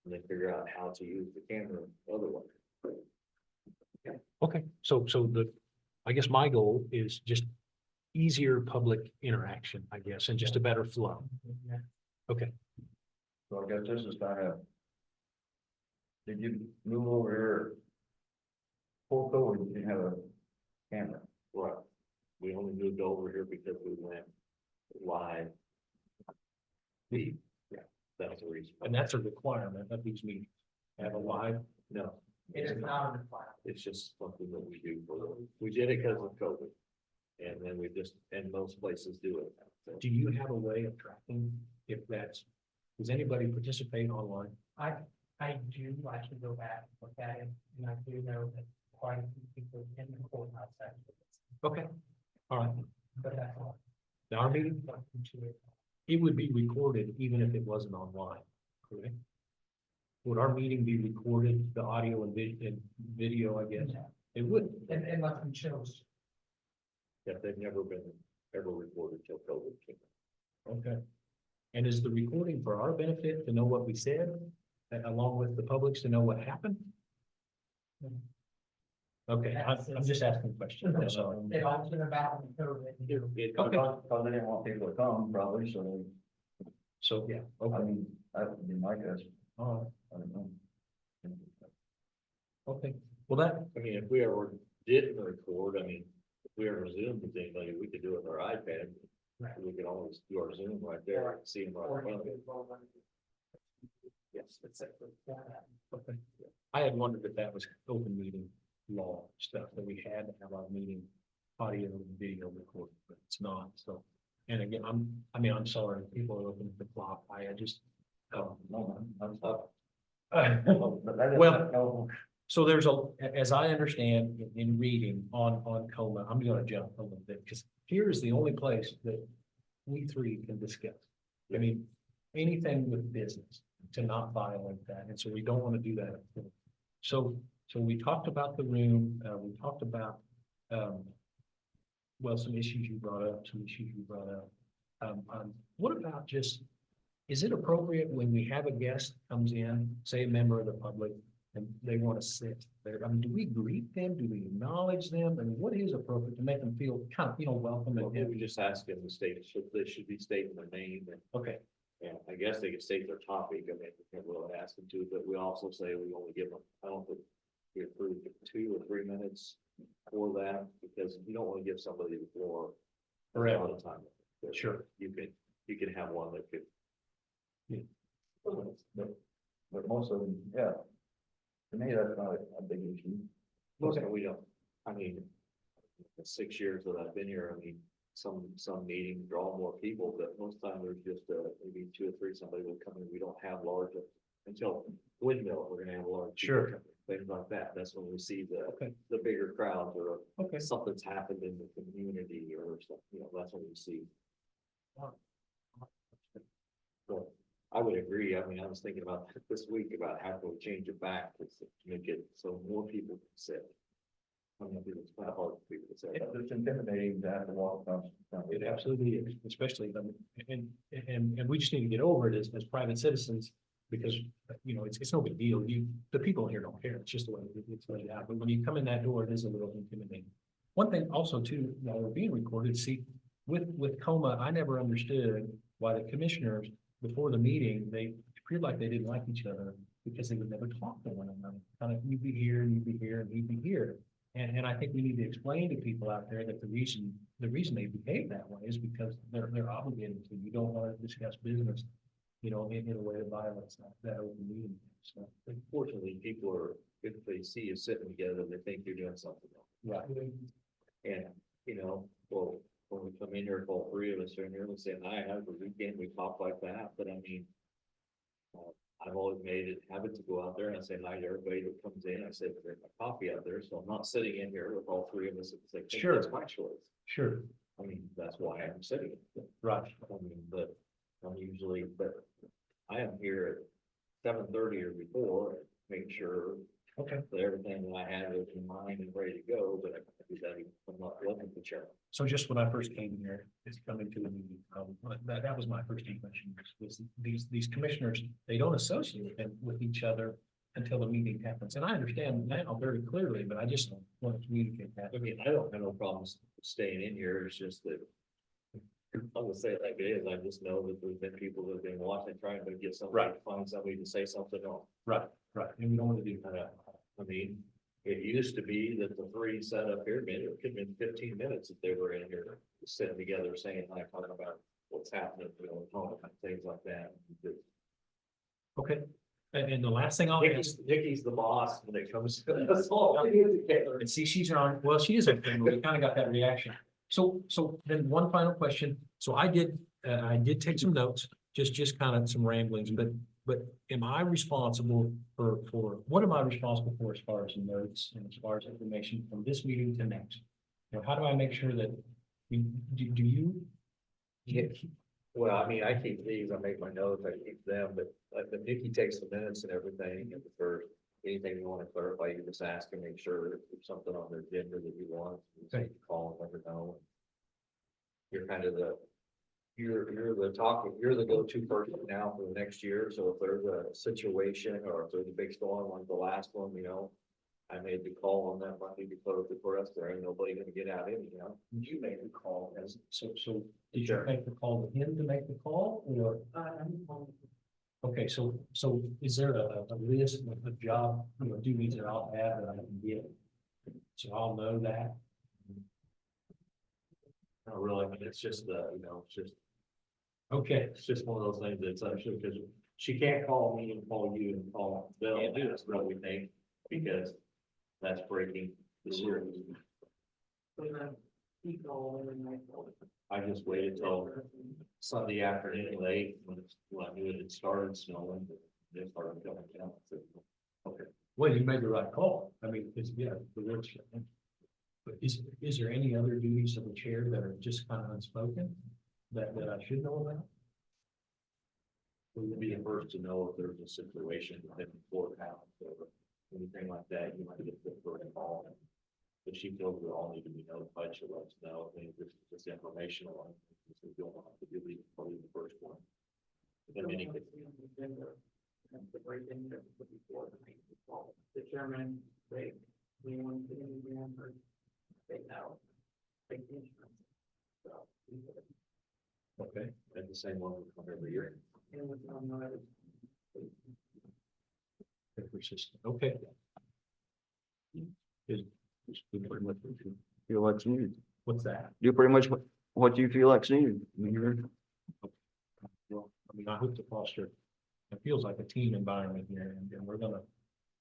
And then figure out how to use the camera otherwise. Okay, so I guess my goal is just easier public interaction, I guess, and just a better flow. Yeah. Okay, So I guess this is kind of. Did you move over here? Full code, you didn't have a camera. Right. We only moved over here because we went live. Yeah, that's the reason. and that's a requirement of these meetings. Have a live, No, It is not a requirement. it's just something that we do we did it because of COVID. And then we just, and most places do it. So, do you have a way of tracking if that's, does anybody participate online? I do, I can go back and look at it, and I do know that quite a few people in the courthouse actually. Okay, all right. But that's all. Now, our meeting, it would be recorded even if it wasn't online, correct? Would our meeting be recorded, the audio and video, I guess? It would. And unless we chose. yeah, they've never been ever recorded till COVID came. Okay. And is the recording for our benefit to know what we said, along with the public's to know what happened? Okay, I'm just asking questions. That's all. It all been about the COVID. Okay. Cause they didn't want people to come probably, so, So, yeah, I okay, mean, that would be my guess, all I don't know. right, okay. Well, that, I mean, if we ever didn't record, I mean, if we ever Zoomed with anybody, we could do it with our iPad. Right. We could always do our Zoom right there, and see them right in front of us. Yes, that's it. okay. I had wondered if that was open meeting law stuff, that we had to have our meeting audio and video recorded, but it's not, so. And again, I'm sorry, people are opening the clock, I just. No, man, I'm sorry. Well, But that is- Well- no, so there's as I understand in reading on COMA, I'm gonna jump a little bit, because here is the only place that we three can discuss. I mean, anything with business to not violate that, and so we don't want to do that. So we talked about the room, we talked about, well, some issues you brought up, what about just, is it appropriate when we have a guest comes in, say a member of the public, and they want to sit there, I mean, do we greet them, do we acknowledge them, I mean, what is appropriate to make them feel kind of, welcome Well, and we just ask them to state, they should be stating their name and. okay, Yeah, I guess they could state their topic, I mean, we never really ask them to, but we also say we only give them, I don't think. We approve 2 or 3 minutes for that, because you don't wanna give somebody the floor. A lot of time. Sure. You can have one that could, But most of them, yeah. To me, that's not a big issue. most of we don't, I mean. The 6 years that I've been here, I mean, some meetings draw more people, but most time there's just maybe 2 or 3, somebody will come in, we don't have large. Until windmill, we're gonna have a large. people Sure. come in, things like that, that's when we see Okay. the bigger crowds or okay. something's happened in the community or something, that's when we see. So I would agree, I mean, I was thinking about this week about how can we change it back to make it so more people can sit. I mean, it's kind of hard for people to say. It's intimidating to have to walk across. It absolutely is, especially, and we just need to get over it as private citizens, because, it's no big deal. The people here don't care. It's just the way it's laid out. But when you come in that door, it is a little intimidating. One thing also too, while we're being recorded, see, with COMA, I never understood why the commissioners, before the meeting, they appeared like they didn't like each other because they would never talk to one another. Kind of, you'd be here, and you'd be here, and you'd be here. And I think we need to explain to people out there that the reason they behave that way is because they're obligated to. You don't want to discuss business, in a way that violates that open meeting. So, Unfortunately, people are, if they see you sitting together, they think you're doing something wrong. right. And, well, when we come in here, if all three of us are in here, we say, hi, how's the weekend? We talk like that, but I mean. I've always made it a habit to go out there and I say hi to everybody that comes in. I say, there's my coffee out there, so I'm not sitting in here with all three of us. It's like, Sure. it's my choice. Sure, I mean, that's why I'm sitting. right. I mean, but I'm usually, but I am here at 7:30 or before, making sure Okay. that everything that I have is in mind and ready to go, but I can do that if I'm not looking at the chair. So just when I first came here, it's coming to the meeting, that was my first impression, was these commissioners, they don't associate with each other until the meeting happens. And I understand now very clearly, but I just don't want to communicate that. I mean, I don't have no problems staying in here, it's just that. I'm gonna say it like it is, I just know that there's been people that have been watching, trying to get somebody, Right. find somebody to say something on. Right, and we don't want to do that. I mean, it used to be that the three sat up here, maybe it could have been 15 minutes if they were in here sitting together saying, like, talking about what's happening, home, and things like that. Okay, and the last thing I'll ask, Nikki's the boss when it comes to us all being together. and see, she's on, well, she is a family, we kind of got that reaction. So then one final question. So I did take some notes, just kind of some ramblings, but am I responsible for, what am I responsible for as far as notes and as far as information from this meeting to next? How do I make sure that, do you? Yeah. Well, I mean, I keep these, I make my notes, I keep them, but like Nikki takes the minutes and everything, and for anything you want to clarify, you just ask and make sure if there's something on the agenda that you want, you say, call and let her know. You're kind of you're the go-to person now for the next year, so if there's a situation or if there's a big storm like the last one, I made the call on that Monday to close the forest, there ain't nobody gonna get out anyhow. You made the call, so did you make the call to him to make the call, or? Okay, so is there a list of job, duties that I'll have that I can get? So I'll know that. Not really, I mean, it's just, Okay, it's just one of those things that's actually, because she can't call me and call you and call Bill, and do this, what we think, because that's breaking the rules. I just waited till Sunday afternoon late, when I knew it had started snowing, but it started coming down. So, okay. well, you made the right call. I mean, it's, the words. But is there any other duties of the chair that are just kind of unspoken that I should know about? We will be the first to know if there's a situation within the courthouse or anything like that, you might get the first call. If she feels we all need to be notified, she'll let us know. I mean, this informational one, we don't have to do probably the first one. In many cases. The chairman, we want to get the answer. They know. Take the insurance. So, Okay. And the same one will come every year. and with some notice. Persistent. Okay. Do pretty much what you- Feel like it's needed. What's that? Do pretty much what you feel like's needed. I mean, you're- Well, I mean, I hope to foster, it feels like a team environment here, and we're gonna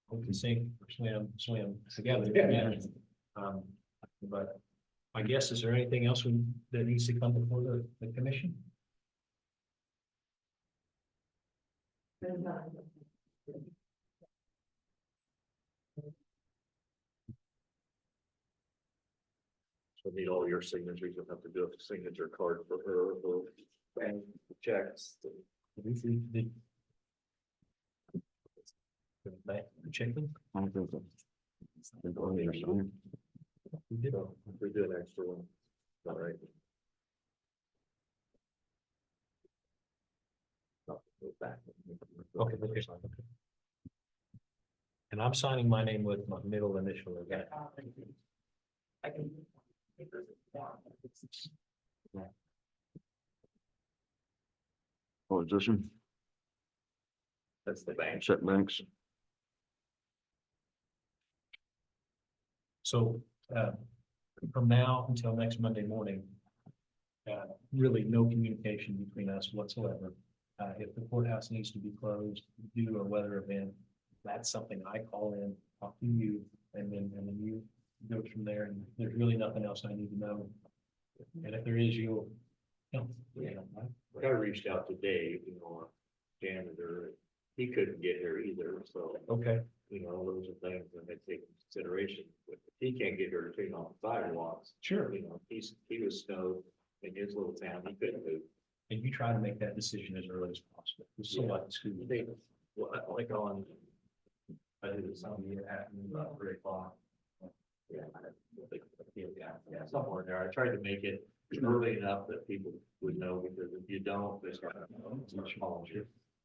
hopefully sink or swim together. But I guess, is there anything else that needs to come before the commission? So need all your signatures, you'll have to do a signature card for her, for bank checks. Checking? I don't think so. I think all your sign. We did. So if we do an extra one. All right. Back. Okay. And I'm signing my name with my middle initial, okay? I can. What was this one? That's the bank. Check banks. So, from now until next Monday morning, really no communication between us whatsoever. If the courthouse needs to be closed due to a weather event, that's something I call in, talk to you, and then you go from there, and there's really nothing else I need to know. And if there is, you'll, you know, I reached out to Dave, you know, our janitor, he couldn't get here either, so, okay, you know, those are things that they take into consideration. But if he can't get here to clean off the sidewalks, sure. you know, he was snowed in his little town, he couldn't move. And you try to make that decision as early as possible. It's so like the school. Well, like on, I did it some year afternoon, about 3 o'clock. Yeah, somewhere there. I tried to make it early enough that people would know, because if you don't, they start.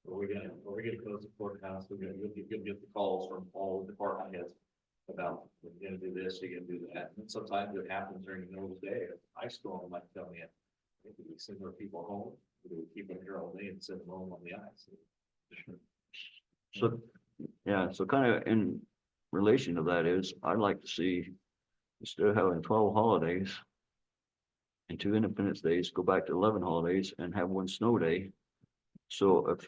We're gonna close the courthouse, you'll get the calls from all the department heads about, you're gonna do this, you're gonna do that. And sometimes it happens during the middle of the day, ice storm might tell me, if we send our people home, we keep them here all day and send them home on the ice. So, yeah, so kind of in relation to that is, I'd like to see, instead of having 12 holidays and 2 Independence Days, go back to 11 holidays and have 1 snow day. So if,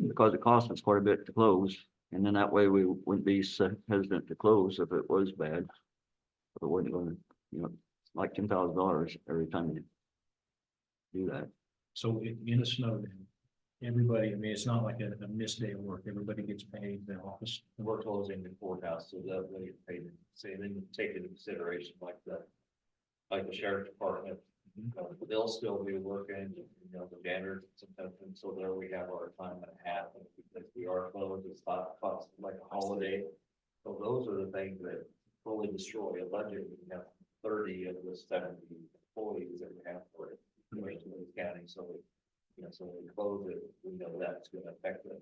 because it costs us quite a bit to close, and then that way we wouldn't be so hesitant to close if it was bad. If it wasn't going to, you know, like $10,000 every time you do that. So in a snow day, everybody, I mean, it's not like a missed day of work. Everybody gets paid, the office. We're closing the courthouse, so that they get paid, say, then take into consideration like the sheriff's department. They'll still be working, you know, the janitors, sometimes, and so there we have our time and a half, and because we are closed, it's not like a holiday. So those are the things that fully destroy a budget. We have 30 of the 70 employees that we have for it, in the county, so we, you know, so when we close it, we know that's gonna affect the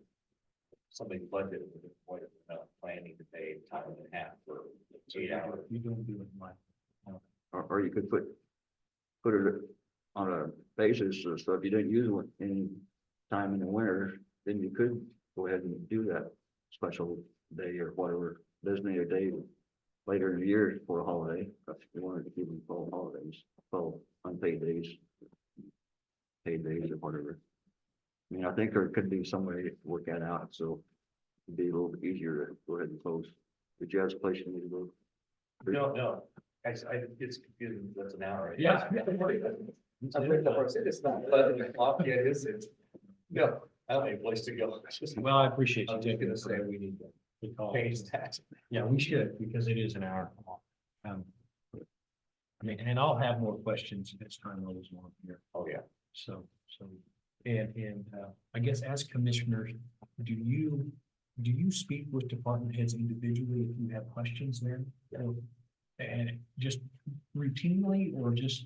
somebody's budget, with the point of not planning to pay time and a half for 8 hours. You don't do it like. Or you could put it on a basis, so if you didn't use it any time in the winter, then you could go ahead and do that special day or whatever, designated day later in the year for a holiday, if you wanted to keep them 12 holidays, 12 unpaid days, paid days or whatever. I mean, I think there could be some way to work that out, so it'd be a little bit easier to go ahead and close. Did you have a place you need to go? No, it's confusing, that's an hour. Yeah. I picked up, I said, it's not 11 o'clock yet, is it? No, I don't have a place to go. I just- Well, I appreciate you I'm just taking gonna this. say we need to call. change that. Yeah, we should, because it is an hour. I mean, and I'll have more questions as time rolls on here. Oh, yeah. So, and I guess as commissioners, do you speak with department heads individually if you have questions there? And just routinely or just,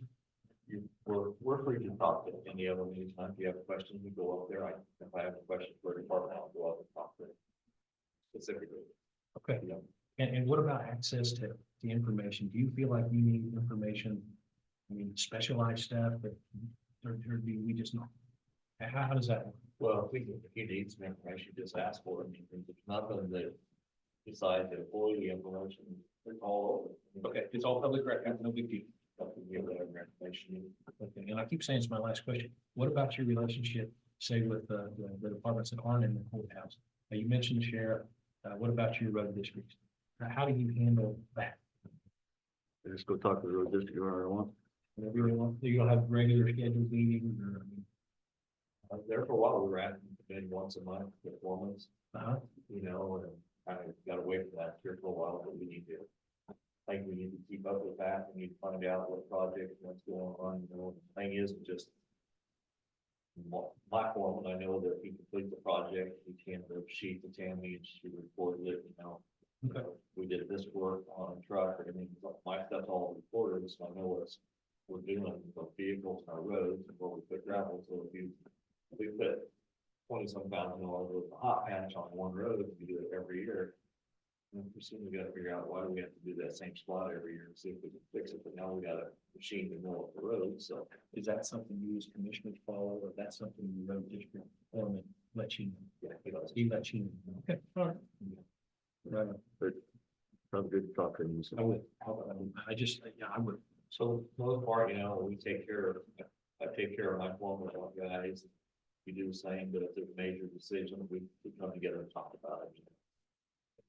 We're free to talk to any of them anytime. If you have a question, we go up there. If I have a question for a department, I'll go up and talk to them specifically. okay, You know, and what about access to the information? Do you feel like you need information? I mean, specialized stuff, but, or do we just not? How does that? work? well, if you need some information, just ask for it. I mean, if it's nothing that besides the employee information, it's all over. Okay, it's all public record, no big deal. Something you have whatever information you need. Okay, and I keep saying it's my last question. What about your relationship, say, with the departments that aren't in the courthouse? Now, you mentioned the sheriff. What about your road districts? How do you handle that? Just go talk to the road district or one. Whatever you want. You'll have regular scheduled meetings or, I mean, There for a while, we were at maybe once a month, performance, uh-huh. you know, and kind of got away from that here for a while, but we need to. I think we need to keep up with that. We need to find out what project, what's going on, you know, the thing isn't just. My foreman, I know that he completes the project, he handed the sheet to Tammy and she reported it, you know. Okay. We did this work on a truck, I mean, my stuff's all recorded, so I know what's we're doing with vehicles and our roads and where we put gravel, so if we put $20-some thousand with a hot patch on one road, we do it every year. And pretty soon we gotta figure out why do we have to do that same spot every year and see if we can fix it, but now we got a machine to mill up the road, so. Is that something you as commissioners follow, or that's something the road district foreman lets you know? Yeah, he does. He lets you know. Okay, all right. Right on. But Sounds good to talk to you. I would, I just, yeah, I would. So for the most part, you know, we take care of, I take care of my former guys. We do the same, but if there's a major decision, we come together and talk about it.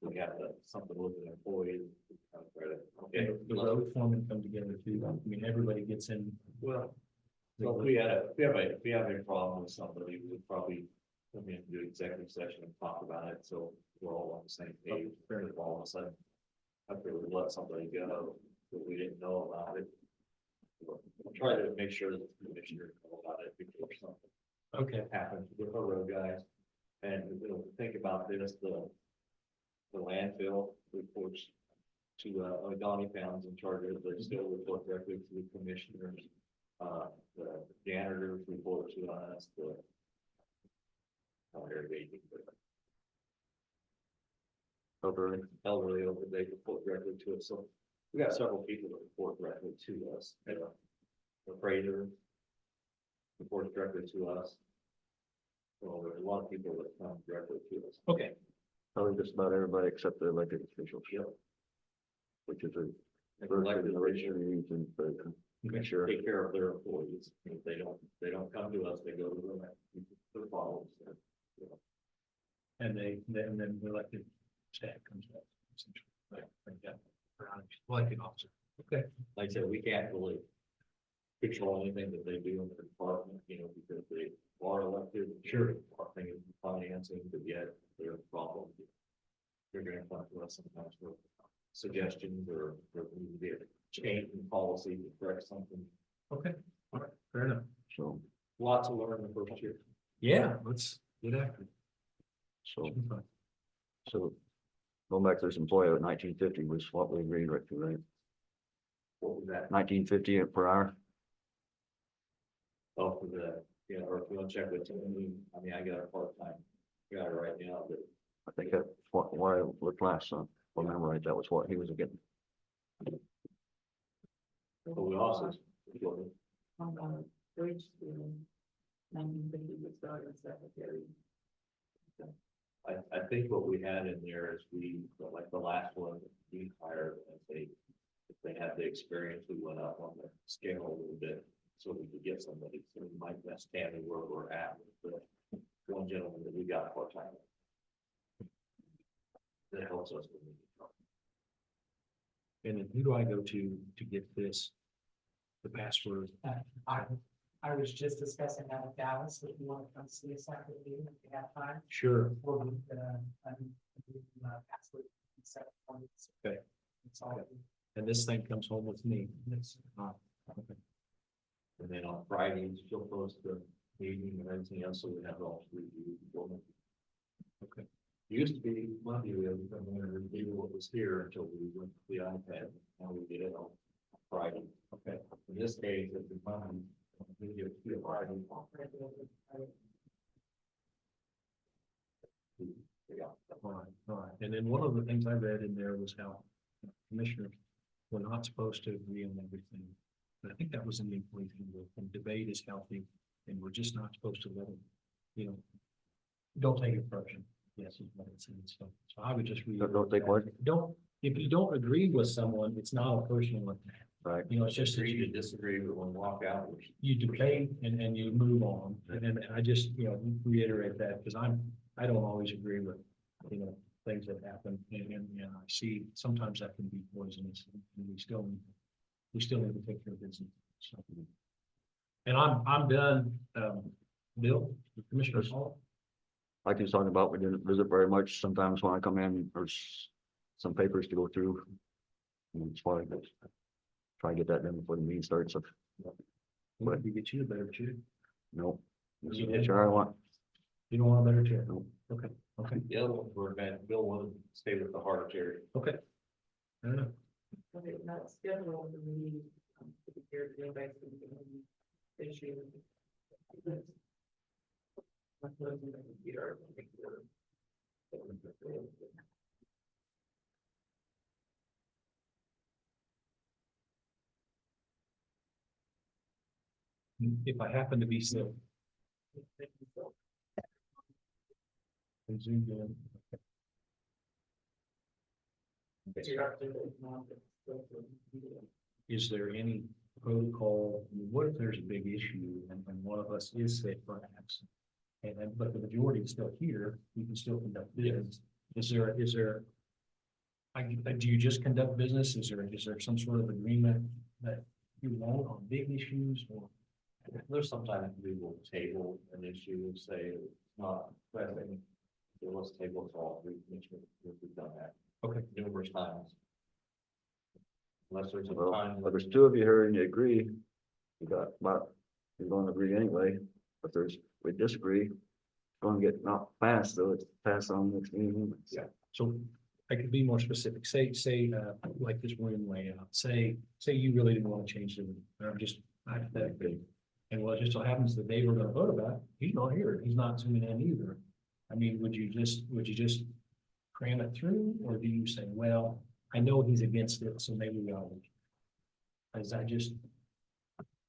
If we have something with an employee. we kind of try to- Okay, The road foreman come together too. I mean, everybody gets in. well, so if we have a problem with somebody, we would probably come in and do executive session and talk about it, so we're all on the same page. Fairly all of a sudden, after we let somebody go, that we didn't know about it. We'll try to make sure that the commissioner know about it before something Okay. happens with our road guys. And you know, think about this, the landfill reports to, Donnie Pound's in charge of it, they still report directly to the commissioners. The janitors report to us, the elderly over, they report directly to us, so we got several people that report directly to us, the freighter reports directly to us. So there's a lot of people that come directly to us. Okay. Probably just about everybody except the elected officials. Yep. Which is a. And elected officials Reason, but make sure. take care of their employees. If they don't come to us, they go to the followers. And then the elected staff comes up. Essentially. Like that. Elected officer. Okay. Like I said, we can't really control anything that they do in the department, you know, because they are elected. Sure. Our thing is financing, but yet they're a problem. They're gonna come to us sometimes for suggestions or we need to change in policy to correct something. Okay. All right. Fair enough. So, Lots to learn in the first year. Yeah, let's get after it. so going back to this employee at 1950 was what we agreed right to, right? What was that? 1950 per hour. Oh, for the, yeah, or if you want to check with Timmy, I mean, I got a part-time guy right now, but I think that's what I looked last time. If I remember right, that was what he was getting. but we also. Bridge to 1950 was started secretary. I think what we had in there is like the last one, we hired, if they had the experience, we went up on the scale a little bit. So we could get somebody, so we might best Tammy where we're at with the one gentleman that we got part-time. That helps us. when we get trouble. And then who do I go to get this? The password? I was just discussing that with Dallas, if you want to come see us after the meeting, if you have time. Sure. We'll be, password. Okay. It's all. And this thing comes home with me. It's not. Okay. And then on Fridays, she'll post the meeting and everything else, so we have all three. Okay. Used to be Monday, we had to come in and review what was here until we went to the iPad, now we get it on Friday. Okay. In this case, it's the Monday, we give it to you Friday. Yeah. All right. And then one of the things I read in there was how commissioners were not supposed to agree on everything. But I think that was in the employee handbook, and debate is healthy, and we're just not supposed to let them, you know, don't take it personal. Yes, is what it says. So I would just read. Don't take what? Don't, if you don't agree with someone, it's not a personal attack. Right. You know, it's just that Agree to you, disagree, we want to walk out. you debate and you move on. And I just, you know, reiterate that because I don't always agree with, you know, things that happen. And I see sometimes that can be poisonous and we still need to take care of business. So. And I'm done, Bill, Commissioner Hall. Like he was talking about, we didn't visit very much. Sometimes when I come in, there's some papers to go through. And it's why I just try to get that done before the meeting starts. So, What we get you a better chair? no, this is the chair I want. You don't want a better chair? No. Okay, okay, The other ones were bad, Bill wanted to stay with the harder chair. okay. I don't know. Okay, not scheduled the meeting, to be here today, basically, issue. If I happen to be sick. And Zoom in. Is there any protocol, what if there's a big issue and one of us is sick perhaps? But the majority is still here, we can still conduct business. Is there? Do you just conduct business? Is there some sort of agreement that you want on big issues or? There's sometimes we will table an issue and say it's not pressing. So let's table it all. We've done that. Okay. Numerous times. Unless there's a Well, time. but there's two of you here and you agree. You got, but you're gonna agree anyway, but we disagree. It's gonna get not passed, though, it's passed on next meeting. Yeah. So I could be more specific, say, like this room layout, say you really didn't want to change the room, or I'm just hypothetically. And well, it just so happens the day we're gonna vote about it, he's not here, he's not zooming in either. I mean, would you just cram it through, or do you say, well, I know he's against it, so maybe we ought to. Is that just,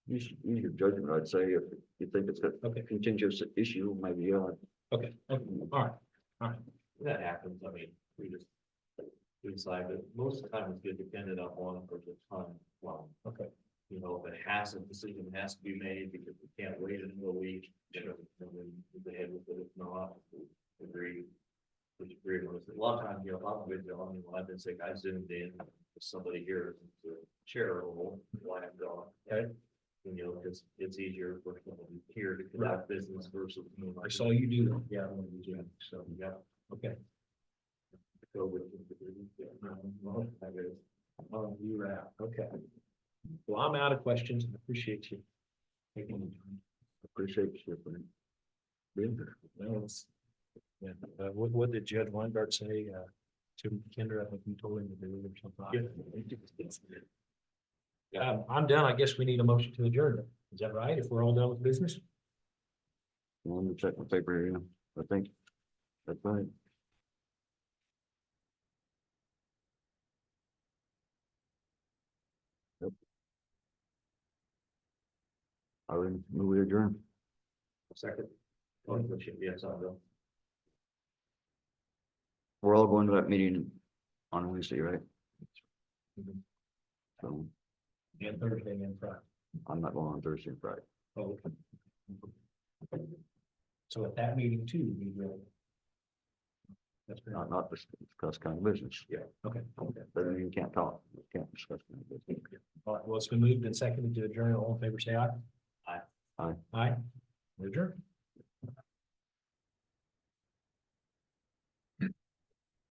You should use your judgment, I'd say, if you think it's a okay, contentious issue, maybe, okay, all right. That happens, I mean, we decide, but most of the time it's get dependent upon for the time, well. Okay. You know, if it has, a decision has to be made because we can't wait another week, you know, and then move ahead with it, if not, we agree. Which agree with it. A lot of times, you know, I'm with you, I mean, I've been sick, I zoomed in, with somebody here, the chair role, why I'm gone. Okay. You know, because it's easier for somebody here to conduct business versus. I saw you do that, yeah, I want to do that, so, Yeah. okay. Go with it. Yeah. Well, that is. You're out, okay. Well, I'm out of questions, I appreciate you taking the time. appreciate you for being here. Well, yeah, what did Judge Weingart say, to Kendra, I think you told him to do or something. I'm done, I guess we need a motion to adjourn, is that right, if we're all done with business? Let me check my paper here, I think that's right. Yep. I would move we adjourn. Second. Oh, yes, I'll go. We're all going to that meeting on Wednesday, right? Mhm. So And Thursday and Friday. I'm not going on Thursday and Friday. Oh, okay. So at that meeting too, we will. That's great. Not discuss kind of business. Yeah. Okay. But then you can't talk, you can't discuss kind of business. All right, well, it's been moved and seconded to adjourn, all in favor, say aye. Aye. Aye. Aye. We adjourn.